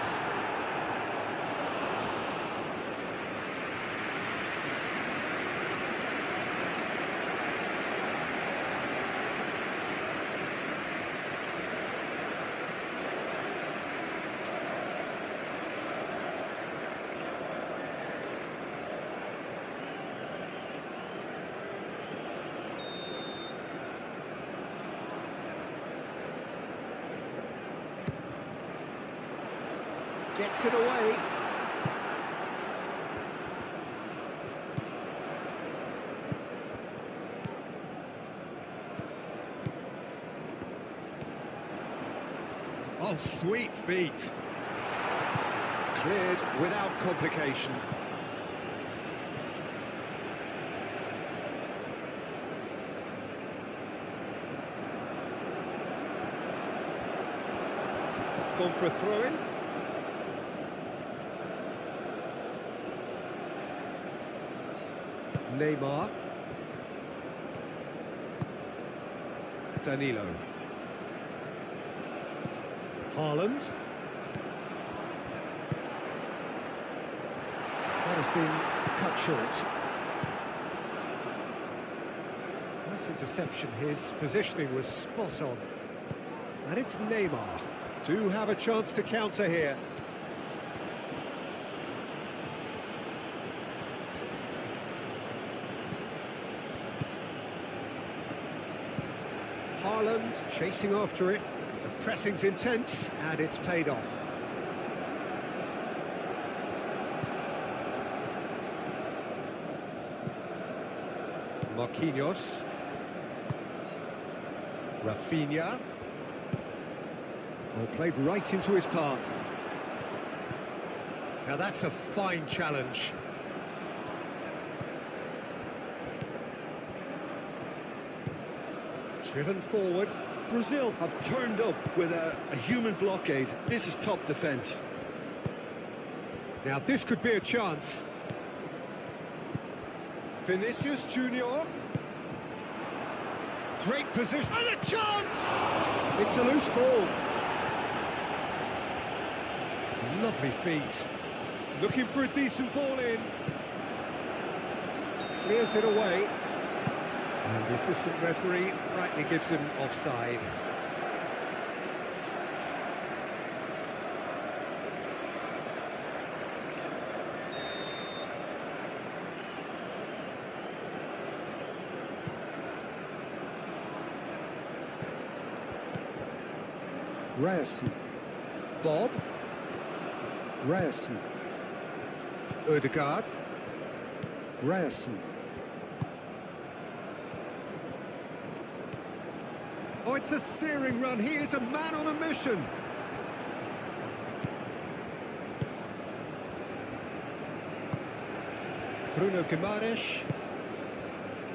Gets it away. Oh, sweet feet. Cleared without complication. It's gone for a throw-in. Neymar. Danilo. Haaland. That has been cut short. Nice interception. His positioning was spot on. And it's Neymar. Do have a chance to counter here. Haaland chasing after it. The pressing's intense, and it's paid off. Marquinhos. Rafinha. Well, played right into his path. Now that's a fine challenge. Driven forward. Brazil have turned up with a human blockade. This is top defence. Now this could be a chance. Vinicius Junior. Great position. And a chance! It's a loose ball. Lovely feet. Looking for a decent ball in. Clears it away. And the assistant referee rightly gives him offside. Ryerson. Bob. Ryerson. Ødegaard. Ryerson. Oh, it's a searing run. He is a man on a mission. Bruno Guimaraes.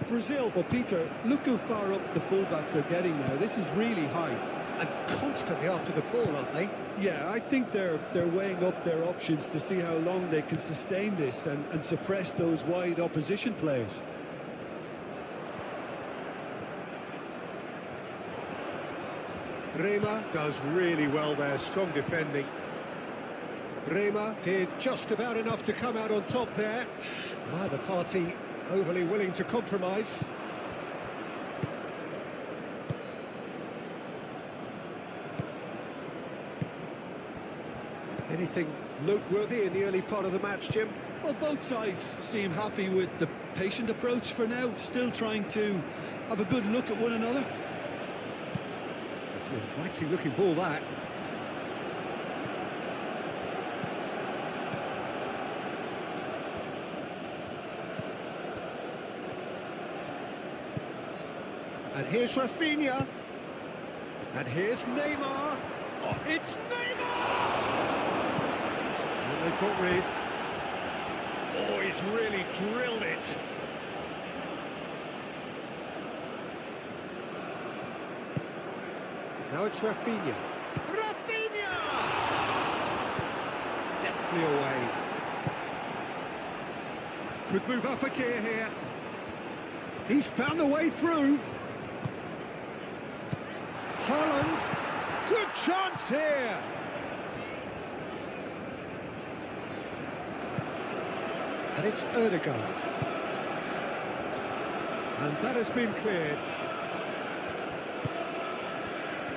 Brazil, well, Peter, look how far up the fullbacks are getting now. This is really high. And constantly after the ball, aren't they? Yeah, I think they're weighing up their options to see how long they can sustain this and suppress those wide opposition players. Bremer does really well there, strong defending. Bremer did just about enough to come out on top there. Neither party overly willing to compromise. Anything noteworthy in the early part of the match, Jim? Well, both sides seem happy with the patient approach for now, still trying to have a good look at one another. It's an inviting looking ball, that. And here's Rafinha. And here's Neymar. Oh, it's Neymar! And they've got rid. Oh, he's really drilled it. Now it's Rafinha. Rafinha! Deftly away. Could move up a gear here. He's found a way through. Haaland. Good chance here. And it's Ødegaard. And that has been cleared.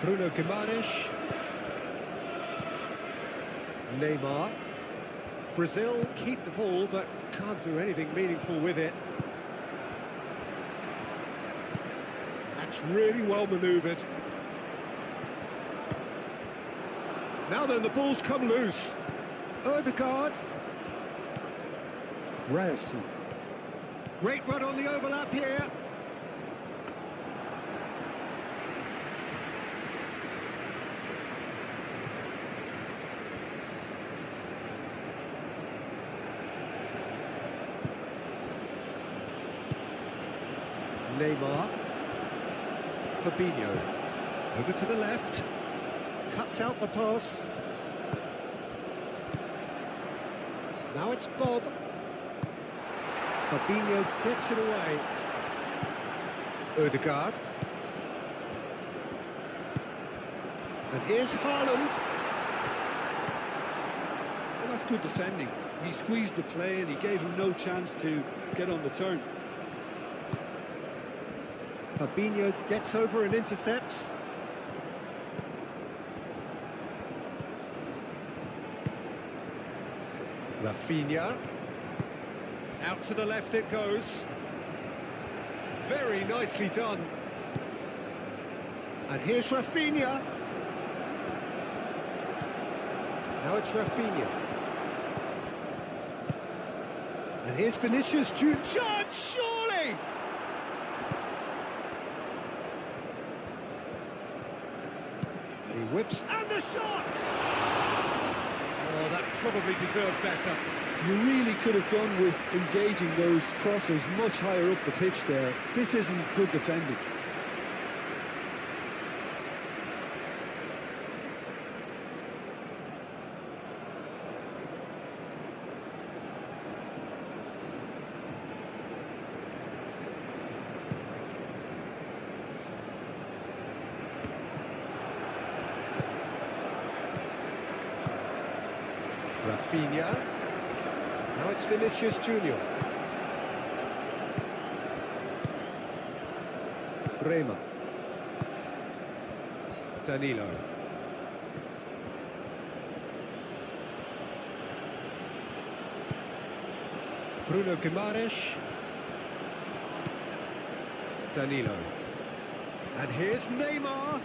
Bruno Guimaraes. Neymar. Brazil keep the ball, but can't do anything meaningful with it. That's really well manoeuvred. Now then, the ball's come loose. Ødegaard. Ryerson. Great run on the overlap here. Neymar. Fabinho. Over to the left. Cuts out the pass. Now it's Bob. Fabinho gets it away. Ødegaard. And here's Haaland. Well, that's good defending. He squeezed the play and he gave him no chance to get on the turn. Fabinho gets over and intercepts. Rafinha. Out to the left it goes. Very nicely done. And here's Rafinha. Now it's Rafinha. And here's Vinicius Junior. Surely! And he whips. And the shot! Oh, that probably deserved better. You really could have done with engaging those crosses much higher up the pitch there. This isn't good defending. Rafinha. Now it's Vinicius Junior. Bremer. Danilo. Bruno Guimaraes. Danilo. And here's Neymar.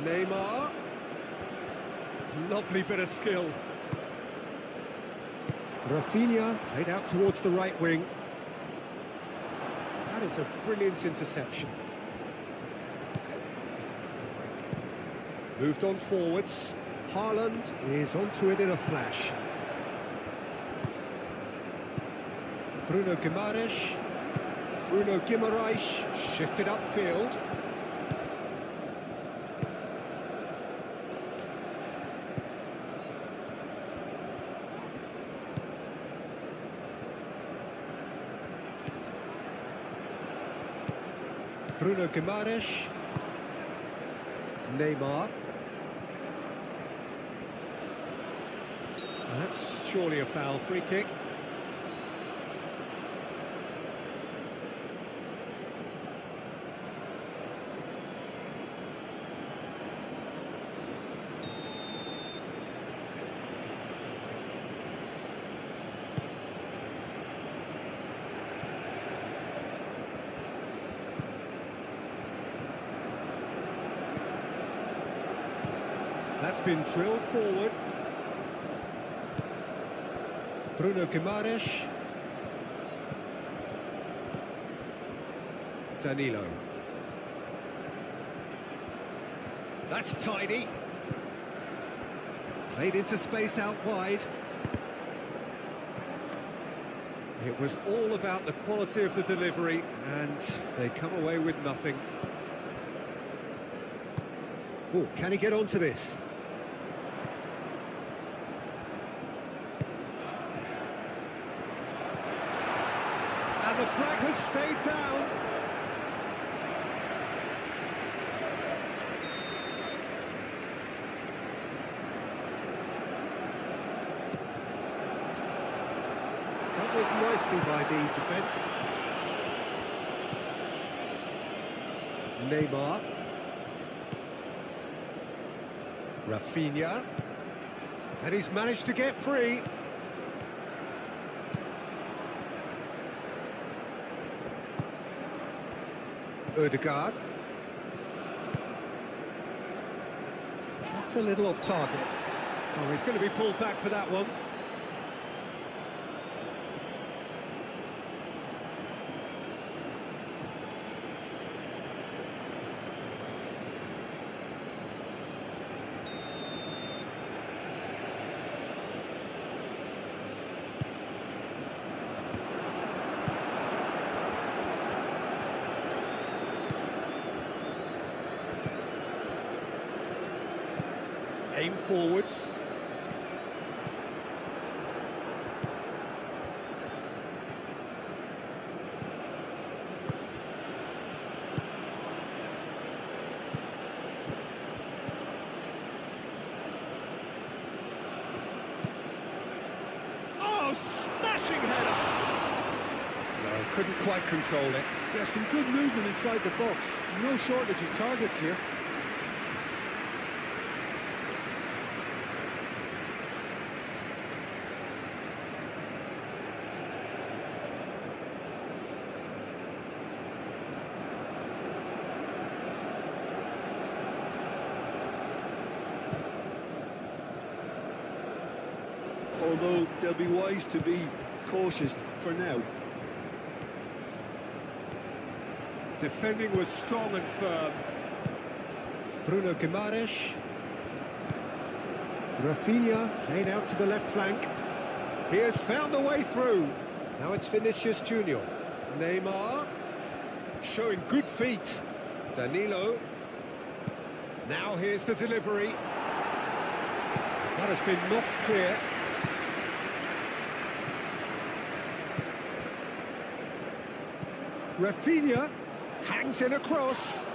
Neymar. Lovely bit of skill. Rafinha played out towards the right wing. That is a brilliant interception. Moved on forwards. Haaland is onto it in a flash. Bruno Guimaraes. Bruno Guimaraes shifted upfield. Bruno Guimaraes. Neymar. That's surely a foul. Free kick. That's been drilled forward. Bruno Guimaraes. Danilo. That's tidy. Played into space out wide. It was all about the quality of the delivery, and they come away with nothing. Oh, can he get onto this? And the flag has stayed down. Dealt with nicely by the defence. Neymar. Rafinha. And he's managed to get free. Ødegaard. That's a little off target. Oh, he's going to be pulled back for that one. Aim forwards. Oh, smashing header! No, couldn't quite control it. Yeah, some good movement inside the box. No shortage of targets here. although they'll be wise to be cautious for now. Defending was strong and firm. Bruno Guimaraes. Rafinha played out to the left flank. He has found a way through. Now it's Vinicius Junior. Neymar. Showing good feet. Danilo. Now here's the delivery. That has been knocked clear. Rafinha hangs in a cross.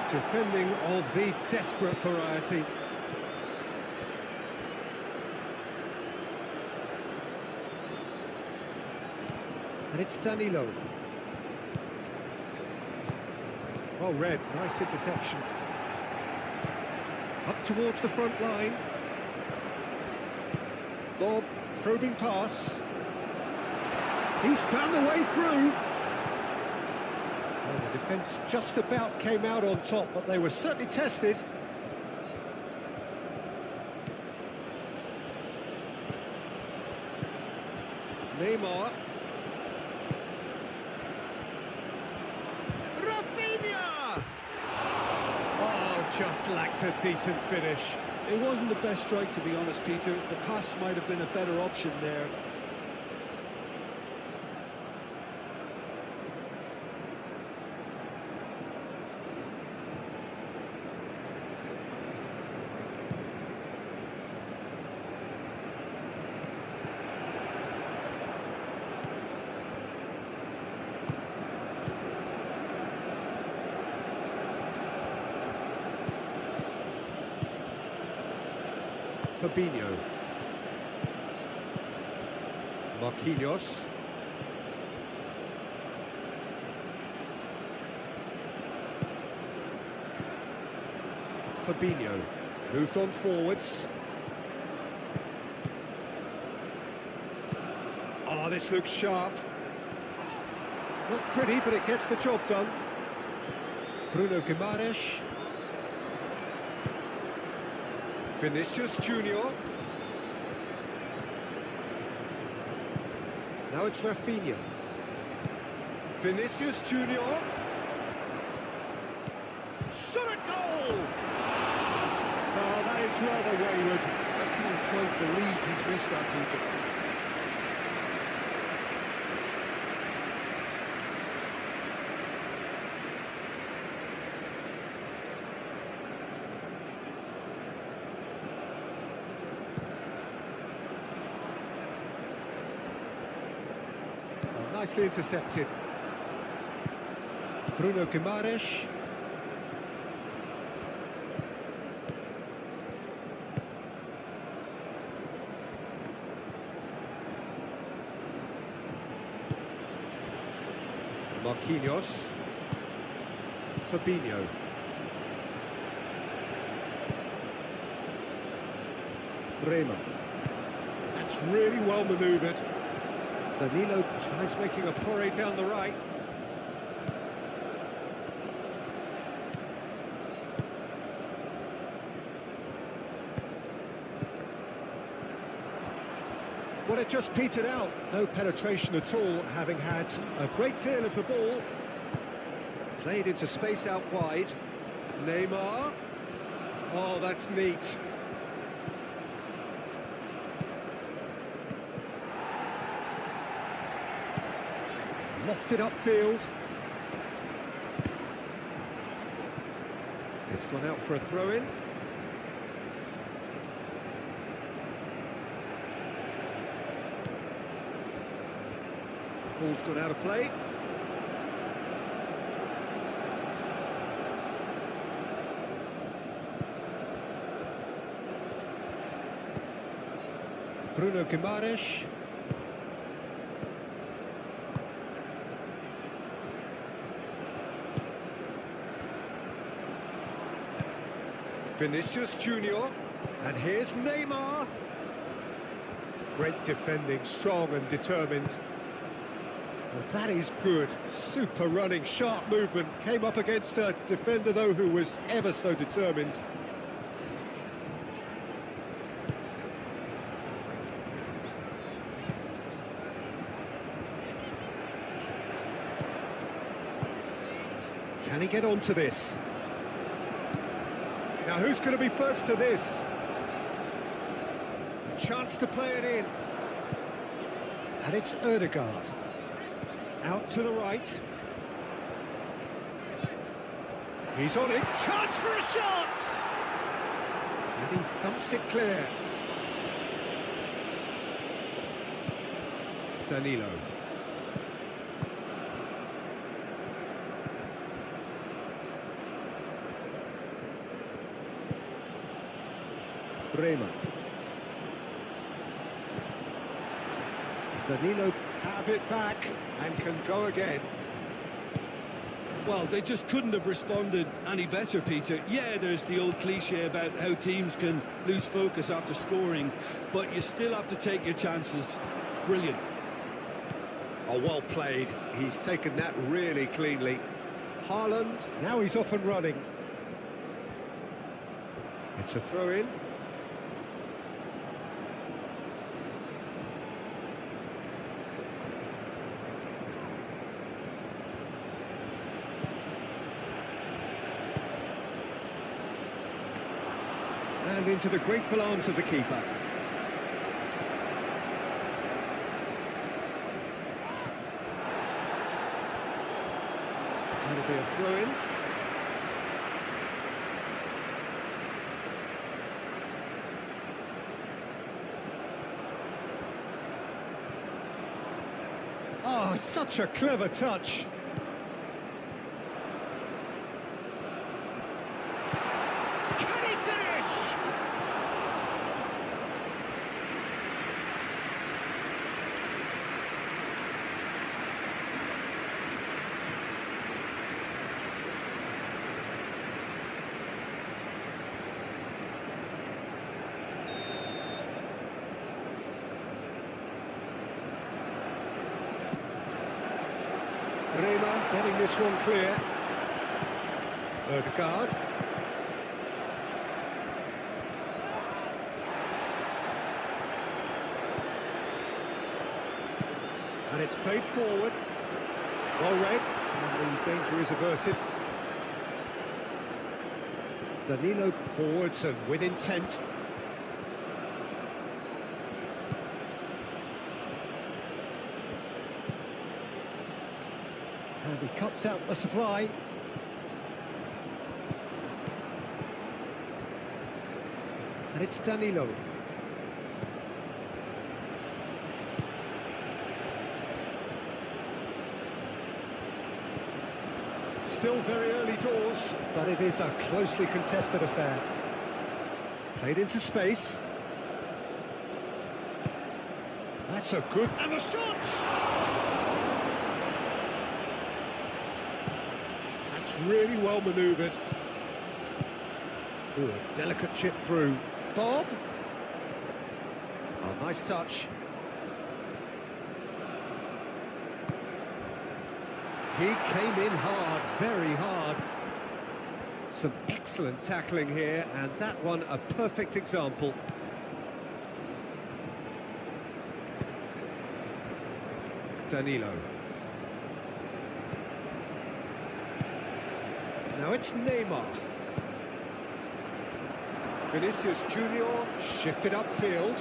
Defending of the desperate variety. And it's Danilo. Well read, nice interception. Up towards the front line. Bob, probing pass. He's found a way through. Well, the defence just about came out on top, but they were certainly tested. Neymar. Rafinha! Oh, just lacked a decent finish. It wasn't the best strike, to be honest, Peter. The pass might have been a better option there. Fabinho. Marquinhos. Fabinho. Moved on forwards. Oh, this looks sharp. Not pretty, but it gets the job done. Bruno Guimaraes. Vinicius Junior. Now it's Rafinha. Vinicius Junior. Shot a goal! Oh, that is rather wayward. I can't quite believe he's missed that, Peter. Nicely intercepted. Bruno Guimaraes. Marquinhos. Fabinho. Bremer. That's really well manoeuvred. Danilo tries making a foray down the right. Well, it just petered out. No penetration at all, having had a great deal of the ball. Played into space out wide. Neymar. Oh, that's neat. Lofted upfield. It's gone out for a throw-in. Ball's gone out of play. Bruno Guimaraes. Vinicius Junior, and here's Neymar. Great defending, strong and determined. Well, that is good. Super running, sharp movement. Came up against a defender, though, who was ever so determined. Can he get onto this? Now who's going to be first to this? A chance to play it in. And it's Ødegaard. Out to the right. He's on it. Chance for a shot! And he thumps it clear. Danilo. Bremer. Danilo have it back and can go again. Well, they just couldn't have responded any better, Peter. Yeah, there's the old cliche about how teams can lose focus after scoring, but you still have to take your chances. Brilliant. Oh, well played. He's taken that really cleanly. Haaland, now he's off and running. It's a throw-in. And into the grateful arms of the keeper. That'll be a throw-in. Oh, such a clever touch. Can he finish? Bremer getting this one clear. Ødegaard. And it's played forward. Well read. And the danger is averted. Danilo forwards and with intent. And he cuts out the supply. And it's Danilo. Still very early doors, but it is a closely contested affair. Played into space. That's a good... And the shot! That's really well manoeuvred. Ooh, a delicate chip through. Bob? Oh, nice touch. He came in hard, very hard. Some excellent tackling here, and that one a perfect example. Danilo. Now it's Neymar. Vinicius Junior shifted upfield.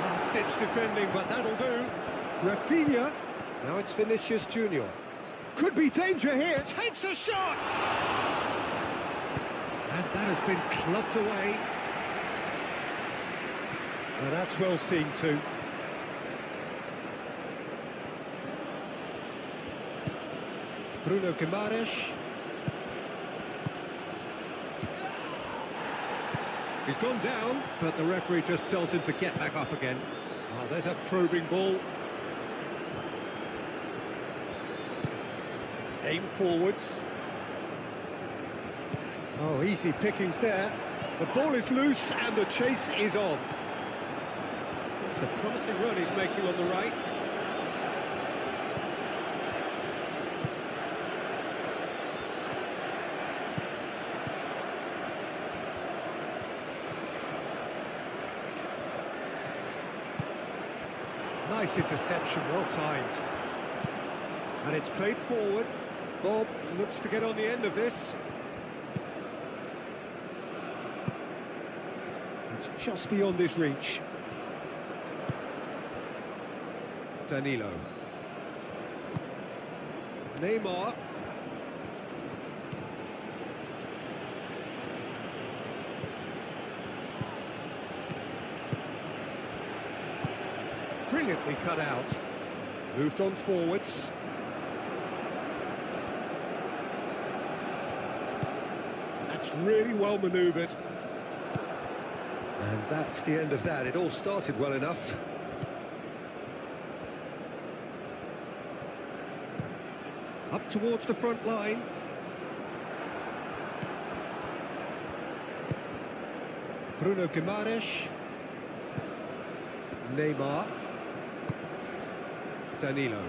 Last-ditch defending, but that'll do. Rafinha. Now it's Vinicius Junior. Could be danger here. Takes a shot! And that has been clubbed away. Now that's well seen too. Bruno Guimaraes. He's gone down, but the referee just tells him to get back up again. Oh, there's a probing ball. Aim forwards. Oh, easy pickings there. The ball is loose and the chase is on. It's a promising run he's making on the right. Nice interception, well timed. And it's played forward. Bob looks to get on the end of this. It's just beyond his reach. Danilo. Neymar. Brilliantly cut out. Moved on forwards. That's really well manoeuvred. And that's the end of that. It all started well enough. Up towards the front line. Bruno Guimaraes. Neymar. Danilo.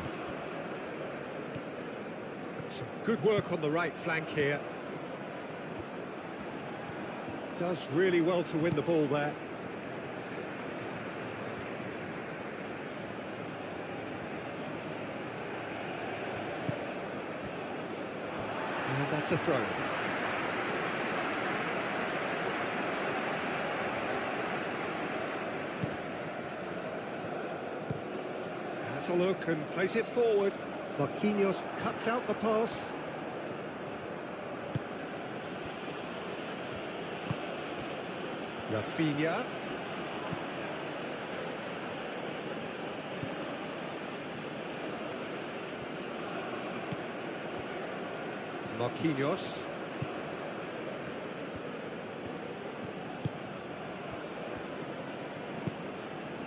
Some good work on the right flank here. Does really well to win the ball there. And that's a throw. Has a look and plays it forward. Marquinhos cuts out the pass. Rafinha. Marquinhos.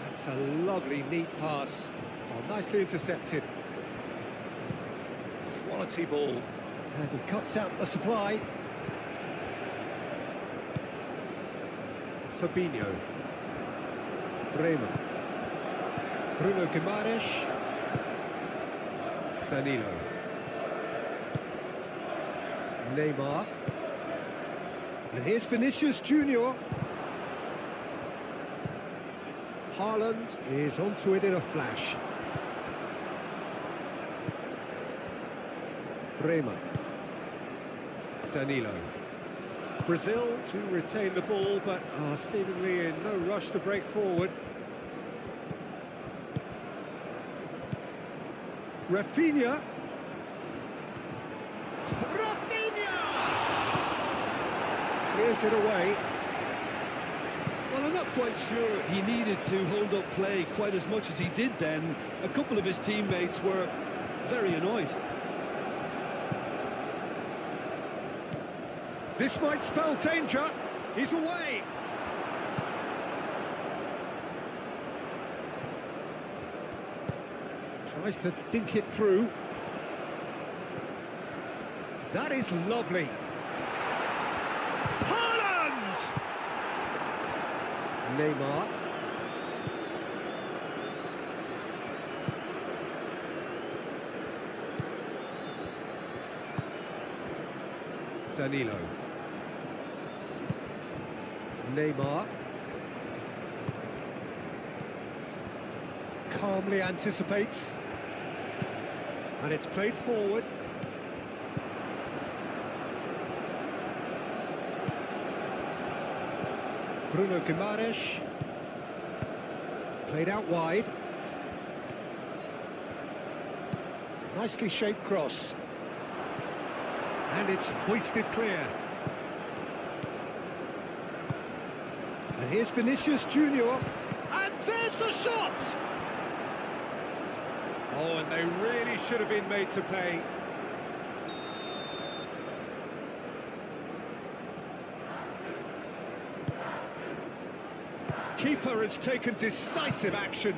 That's a lovely, neat pass. Oh, nicely intercepted. Quality ball. And he cuts out the supply. Fabinho. Bremer. Bruno Guimaraes. Danilo. Neymar. And here's Vinicius Junior. Haaland is onto it in a flash. Bremer. Danilo. Brazil to retain the ball, but are seemingly in no rush to break forward. Rafinha. Rafinha! Clears it away. Well, I'm not quite sure he needed to hold up play quite as much as he did then. A couple of his teammates were very annoyed. This might spell danger. He's away. Tries to dink it through. That is lovely. Haaland! Neymar. Danilo. Neymar. Calmly anticipates. And it's played forward. Bruno Guimaraes. Played out wide. Nicely shaped cross. And it's hoisted clear. And here's Vinicius Junior. And there's the shot! Oh, and they really should have been made to pay. Keeper has taken decisive action.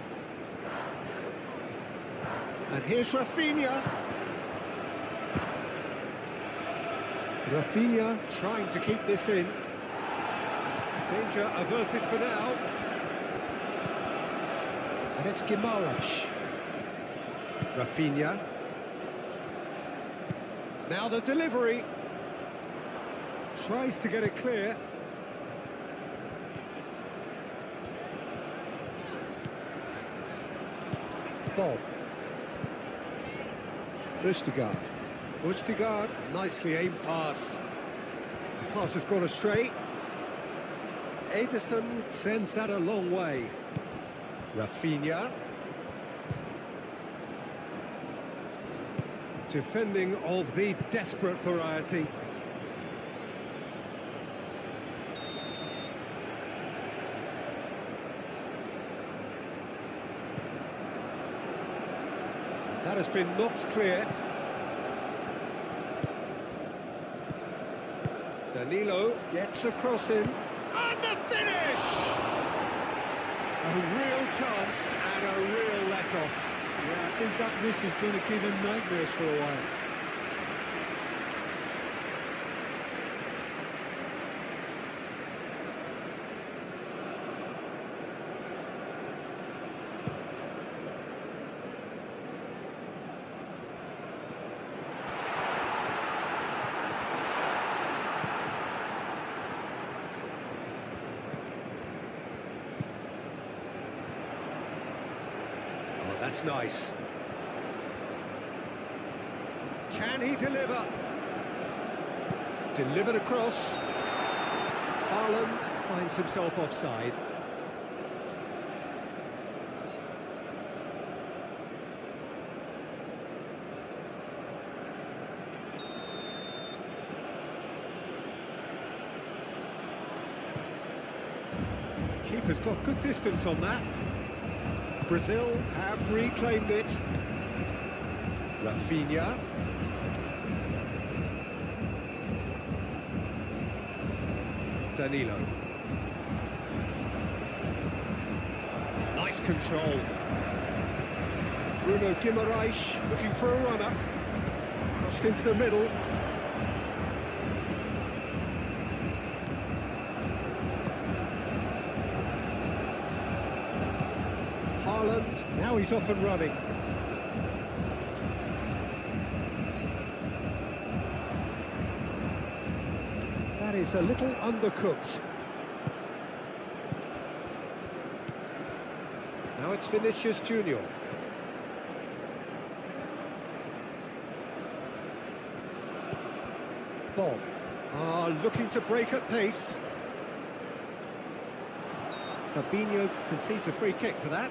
And here's Rafinha. Rafinha trying to keep this in. Danger averted for now. And it's Guimaraes. Rafinha. Now the delivery. Tries to get it clear. Bob. Østegard. Ustigard, nicely aimed pass. The pass has gone astray. Ederson sends that a long way. Rafinha. Defending of the desperate variety. That has been knocked clear. Danilo gets a cross in. And the finish! A real chance and a real let-off. Yeah, I think that miss is going to give him nightmares for a while. Oh, that's nice. Can he deliver? Delivered across. Haaland finds himself offside. Keeper's got good distance on that. Brazil have reclaimed it. Rafinha. Danilo. Nice control. Bruno Guimaraes looking for a runner. Crossed into the middle. Haaland, now he's off and running. That is a little undercooked. Now it's Vinicius Junior. Bob looking to break at pace. Fabinho concedes a free kick for that.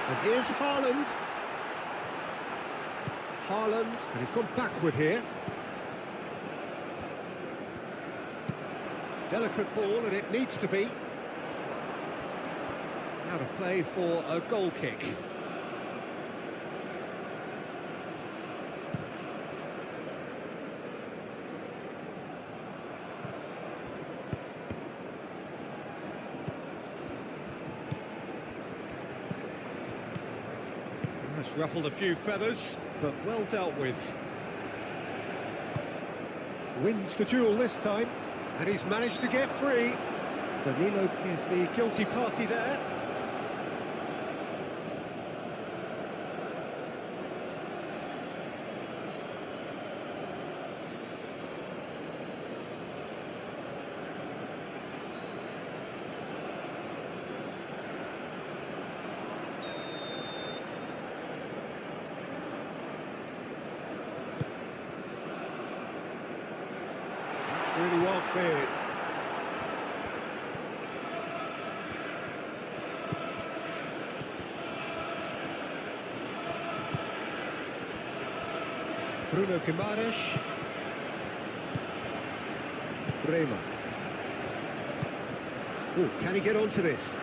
And here's Haaland. Haaland, and he's gone backward here. Delicate ball, and it needs to be. Out of play for a goal kick. That's ruffled a few feathers, but well dealt with. Wins the duel this time, and he's managed to get free. Danilo is the guilty party there. Really well cleared. Bruno Guimaraes. Bremer. Oh, can he get onto this?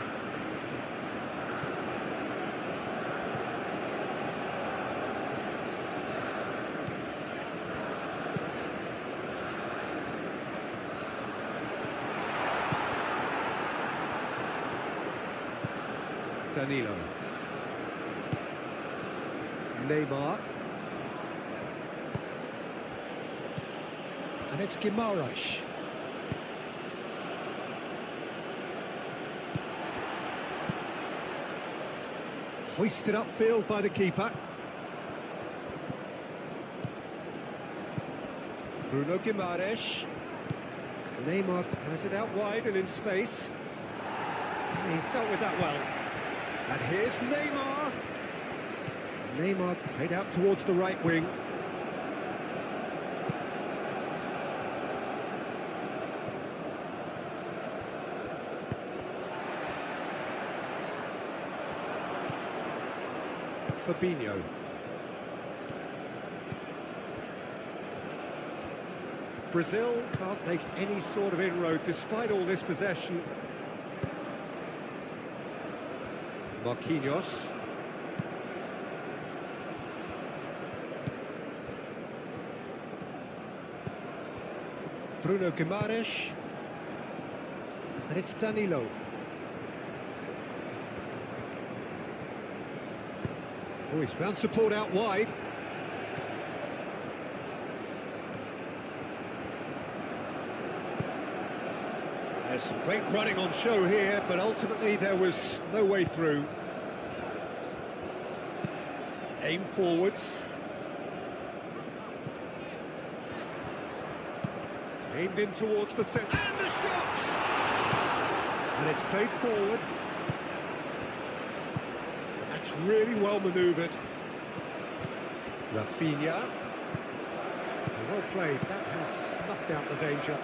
Danilo. Neymar. And it's Guimaraes. Hoisted upfield by the keeper. Bruno Guimaraes. Neymar has it out wide and in space. He's dealt with that well. And here's Neymar. Neymar played out towards the right wing. Fabinho. Brazil can't make any sort of inroad despite all this possession. Marquinhos. Bruno Guimaraes. And it's Danilo. Oh, he's found support out wide. There's some great running on show here, but ultimately there was no way through. Aim forwards. Aimed in towards the centre. And the shot! And it's played forward. That's really well manoeuvred. Rafinha. Well played. That has snuffed out the danger.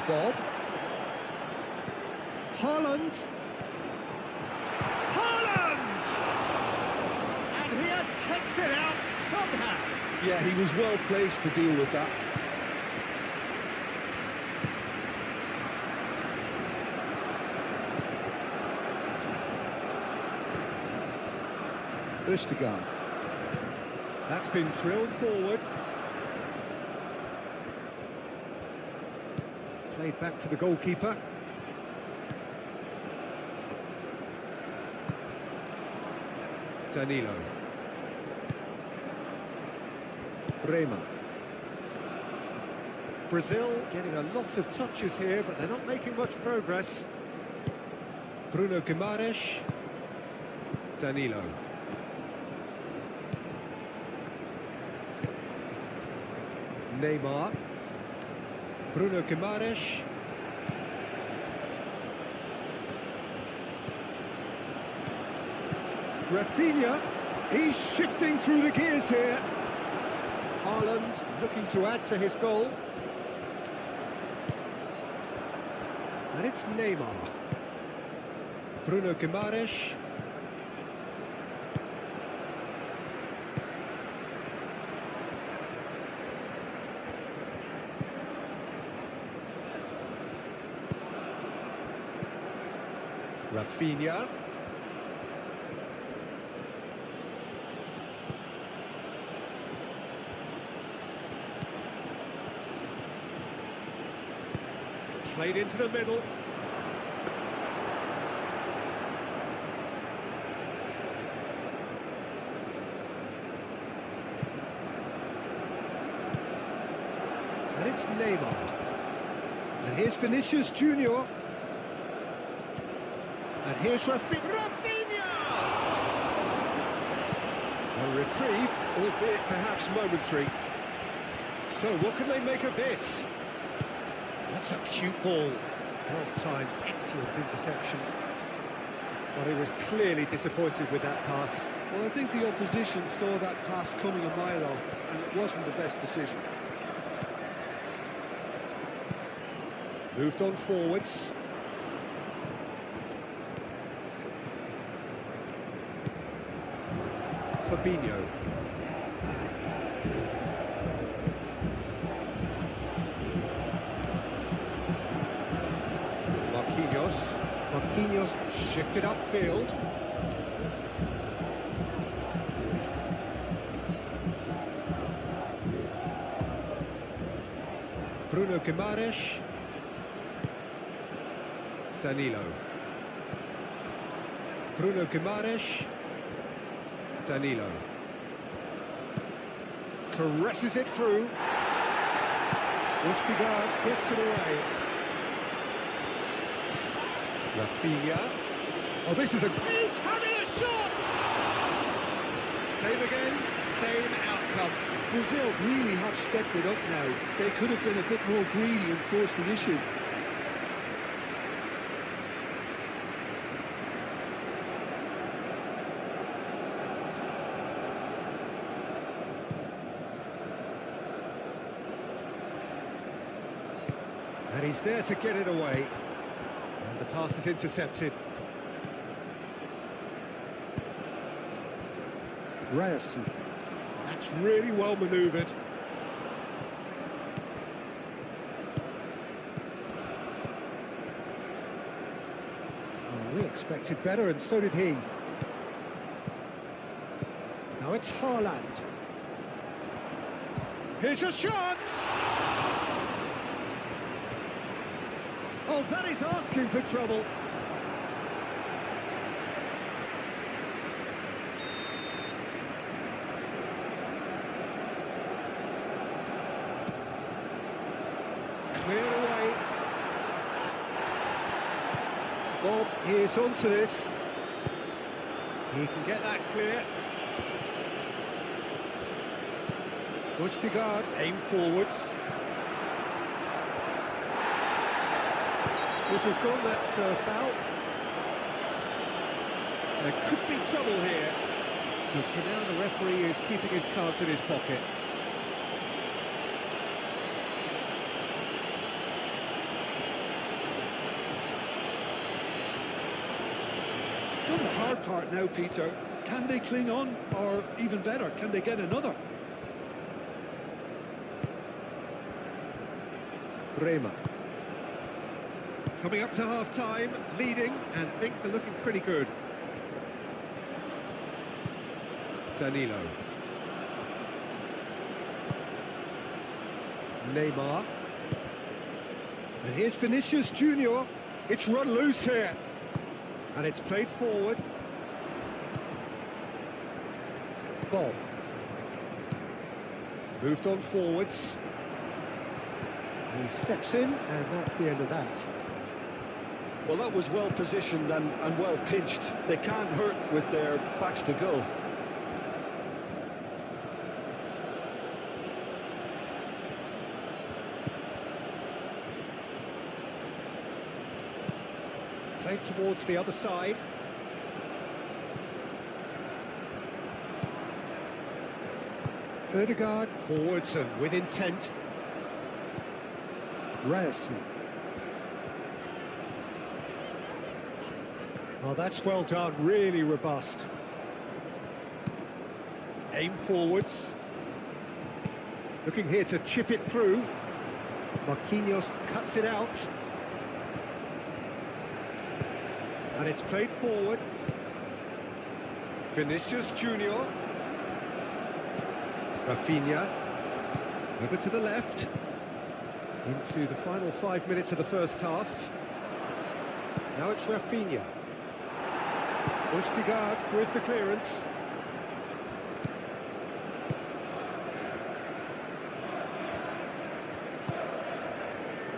Bob. Haaland. Haaland! And he has kept it out somehow. Yeah, he was well placed to deal with that. Østigard. That's been drilled forward. Played back to the goalkeeper. Danilo. Bremer. Brazil getting a lot of touches here, but they're not making much progress. Bruno Guimaraes. Danilo. Neymar. Bruno Guimaraes. Rafinha. He's shifting through the gears here. Haaland looking to add to his goal. And it's Neymar. Bruno Guimaraes. Rafinha. Played into the middle. And it's Neymar. And here's Vinicius Junior. And here's Rafinha! A reprieve, albeit perhaps momentary. So what can they make of this? That's a cute ball. Well timed, excellent interception. But he was clearly disappointed with that pass. Well, I think the opposition saw that pass coming a mile off, and it wasn't the best decision. Moved on forwards. Fabinho. Marquinhos shifted upfield. Bruno Guimaraes. Danilo. Bruno Guimaraes. Danilo. Caresses it through. Østigard gets it away. Rafinha. Oh, this is a... He's having a shot! Same again, same outcome. Brazil really have stepped it up now. They could have been a bit more greedy and forced the issue. And he's there to get it away. And the pass is intercepted. Ryerson. That's really well manoeuvred. Oh, we expected better, and so did he. Now it's Haaland. Here's a shot! Oh, that is asking for trouble. Cleared away. Bob, here's onto this. He can get that clear. Østigard, aim forwards. This has gone, that's a foul. There could be trouble here. But for now, the referee is keeping his cards in his pocket. Done the hard part now, Peter. Can they cling on, or even better, can they get another? Bremer. Coming up to half-time, leading, and things are looking pretty good. Danilo. Neymar. And here's Vinicius Junior. It's run loose here. And it's played forward. Bob. Moved on forwards. He steps in, and that's the end of that. Well, that was well positioned and well pinched. They can't hurt with their backs to goal. Played towards the other side. Ødegaard forwards and with intent. Ryerson. Oh, that's well done, really robust. Aim forwards. Looking here to chip it through. Marquinhos cuts it out. And it's played forward. Vinicius Junior. Rafinha. Over to the left. Into the final 5 minutes of the first half. Now it's Rafinha. Østigard with the clearance.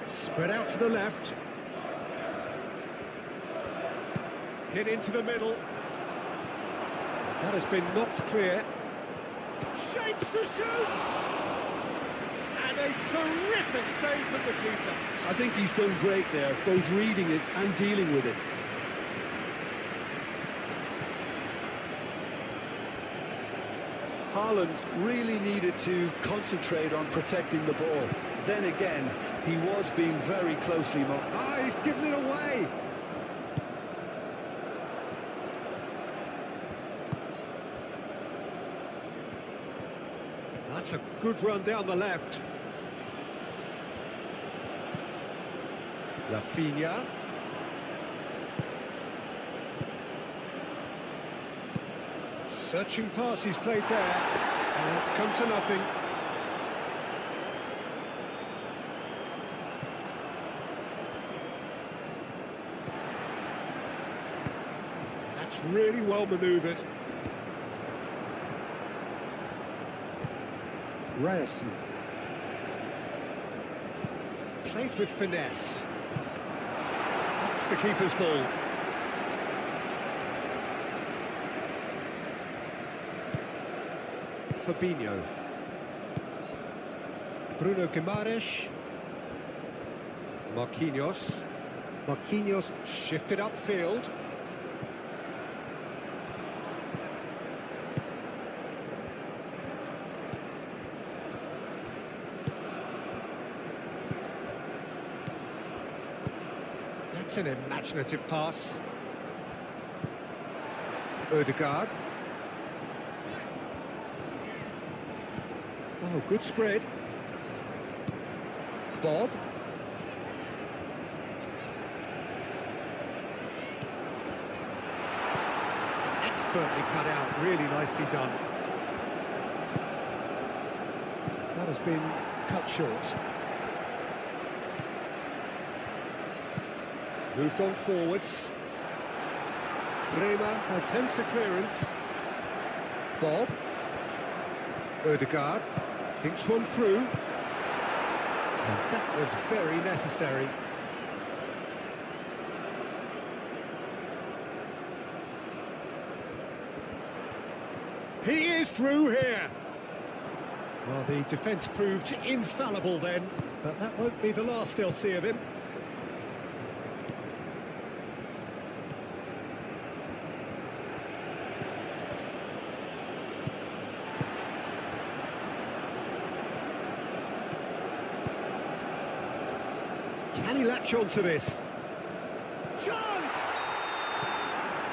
Spread out to the left. Hit into the middle. That has been knocked clear. Shapes to shoot! And a terrific save from the keeper. I think he's done great there, both reading it and dealing with it. Haaland really needed to concentrate on protecting the ball. Then again, he was being very closely marked. Ah, he's given it away. That's a good run down the left. Rafinha. Searching pass he's played there. And it's come to nothing. That's really well manoeuvred. Ryerson. Played with finesse. That's the keeper's ball. Fabinho. Bruno Guimaraes. Marquinhos. Marquinhos shifted upfield. That's an imaginative pass. Odegaard. Oh, good spread. Bob. Expertly cut out, really nicely done. That has been cut short. Moved on forwards. Bremer attempts a clearance. Bob. Odegaard thinks one through. And that was very necessary. He is through here. Well, the defence proved infallible then, but that won't be the last they'll see of him. Can he latch on to this? Chance!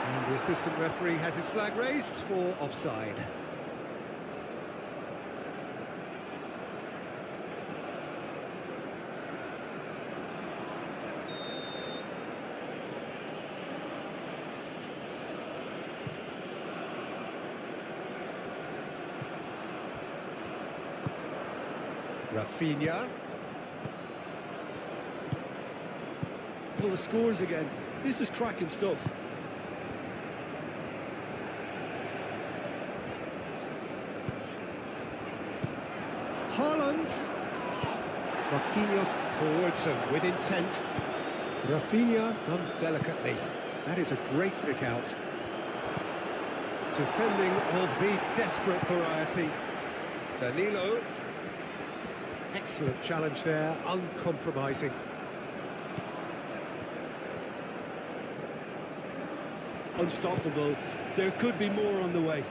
And the assistant referee has his flag raised for offside. Rafinha. Well, the scores again. This is cracking stuff. Haaland. Marquinhos forwards and with intent. Rafinha done delicately. That is a great pick out. Defending of the desperate variety. Danilo. Excellent challenge there, uncompromising. Unstoppable. There could be more on the way.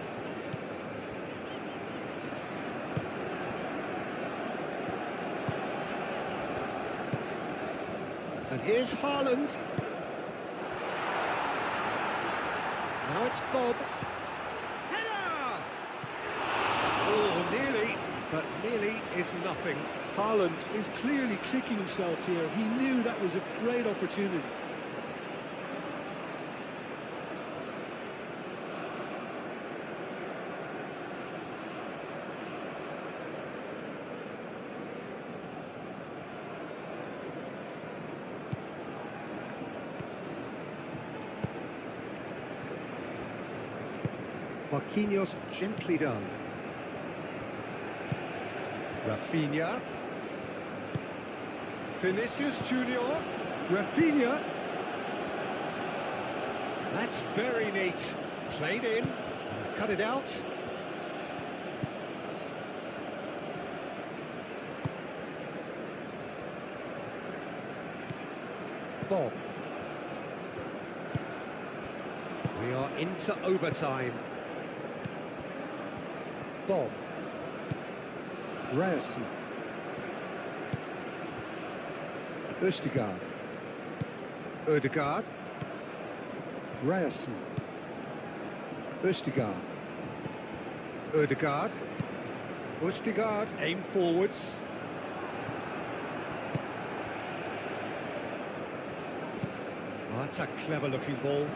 And here's Haaland. Now it's Bob. Header! Oh, nearly, but nearly is nothing. Haaland is clearly kicking himself here. He knew that was a great opportunity. Marquinhos gently done. Rafinha. Vinicius Junior. Rafinha. That's very neat. Played in. He's cut it out. Bob. We are into overtime. Bob. Ryerson. Odegaard. Odegaard. Ryerson. Odegaard. Odegaard. Odegaard. Aim forwards. Oh, that's a clever looking ball.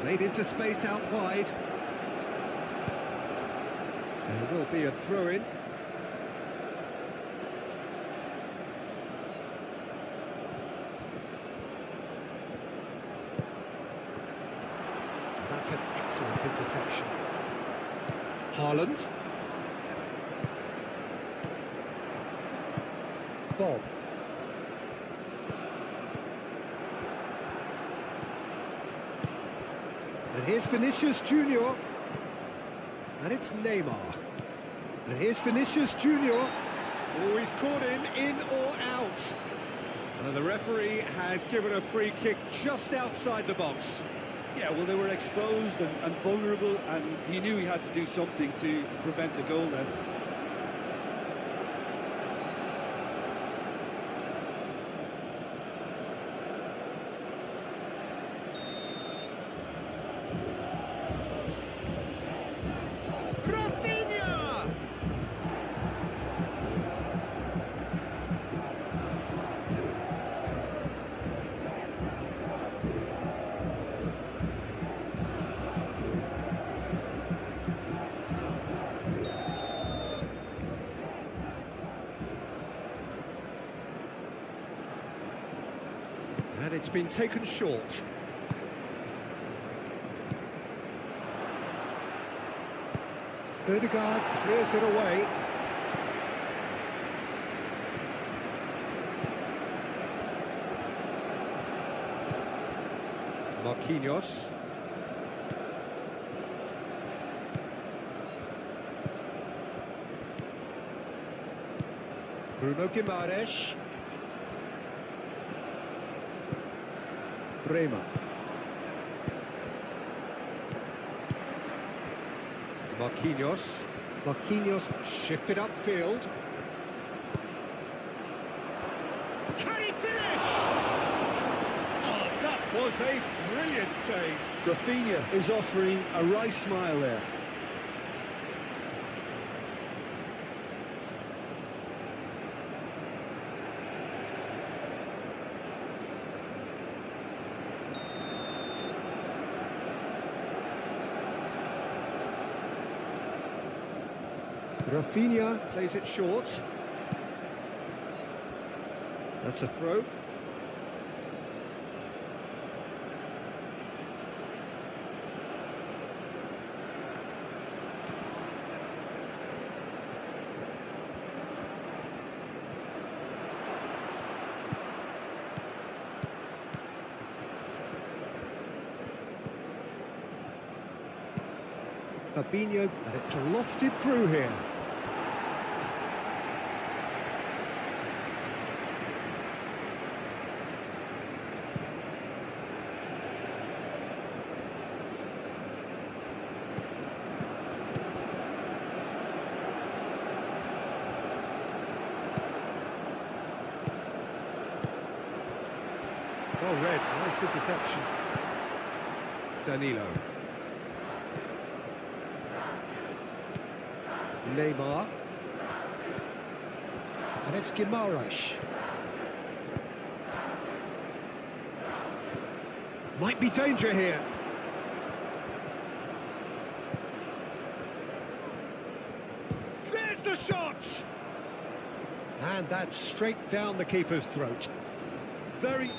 Played into space out wide. There will be a throw-in. That's an excellent interception. Haaland. Bob. And here's Vinicius Junior. And it's Neymar. And here's Vinicius Junior. Oh, he's caught him in or out. And the referee has given a free kick just outside the box. Yeah, well, they were exposed and vulnerable, and he knew he had to do something to prevent a goal then. And it's been taken short. Ødegaard clears it away. Marquinhos. Bruno Guimaraes. Bremer. Marquinhos. Marquinhos shifted upfield. Can he finish? Oh, that was a brilliant save. Rafinha is offering a wry smile there. Rafinha plays it short. That's a throw. Fabinho, and it's lofted through here. Well read, nice interception. Danilo. Neymar. And it's Guimaraes. Might be danger here. There's the shot! And that's straight down the keeper's throat. Very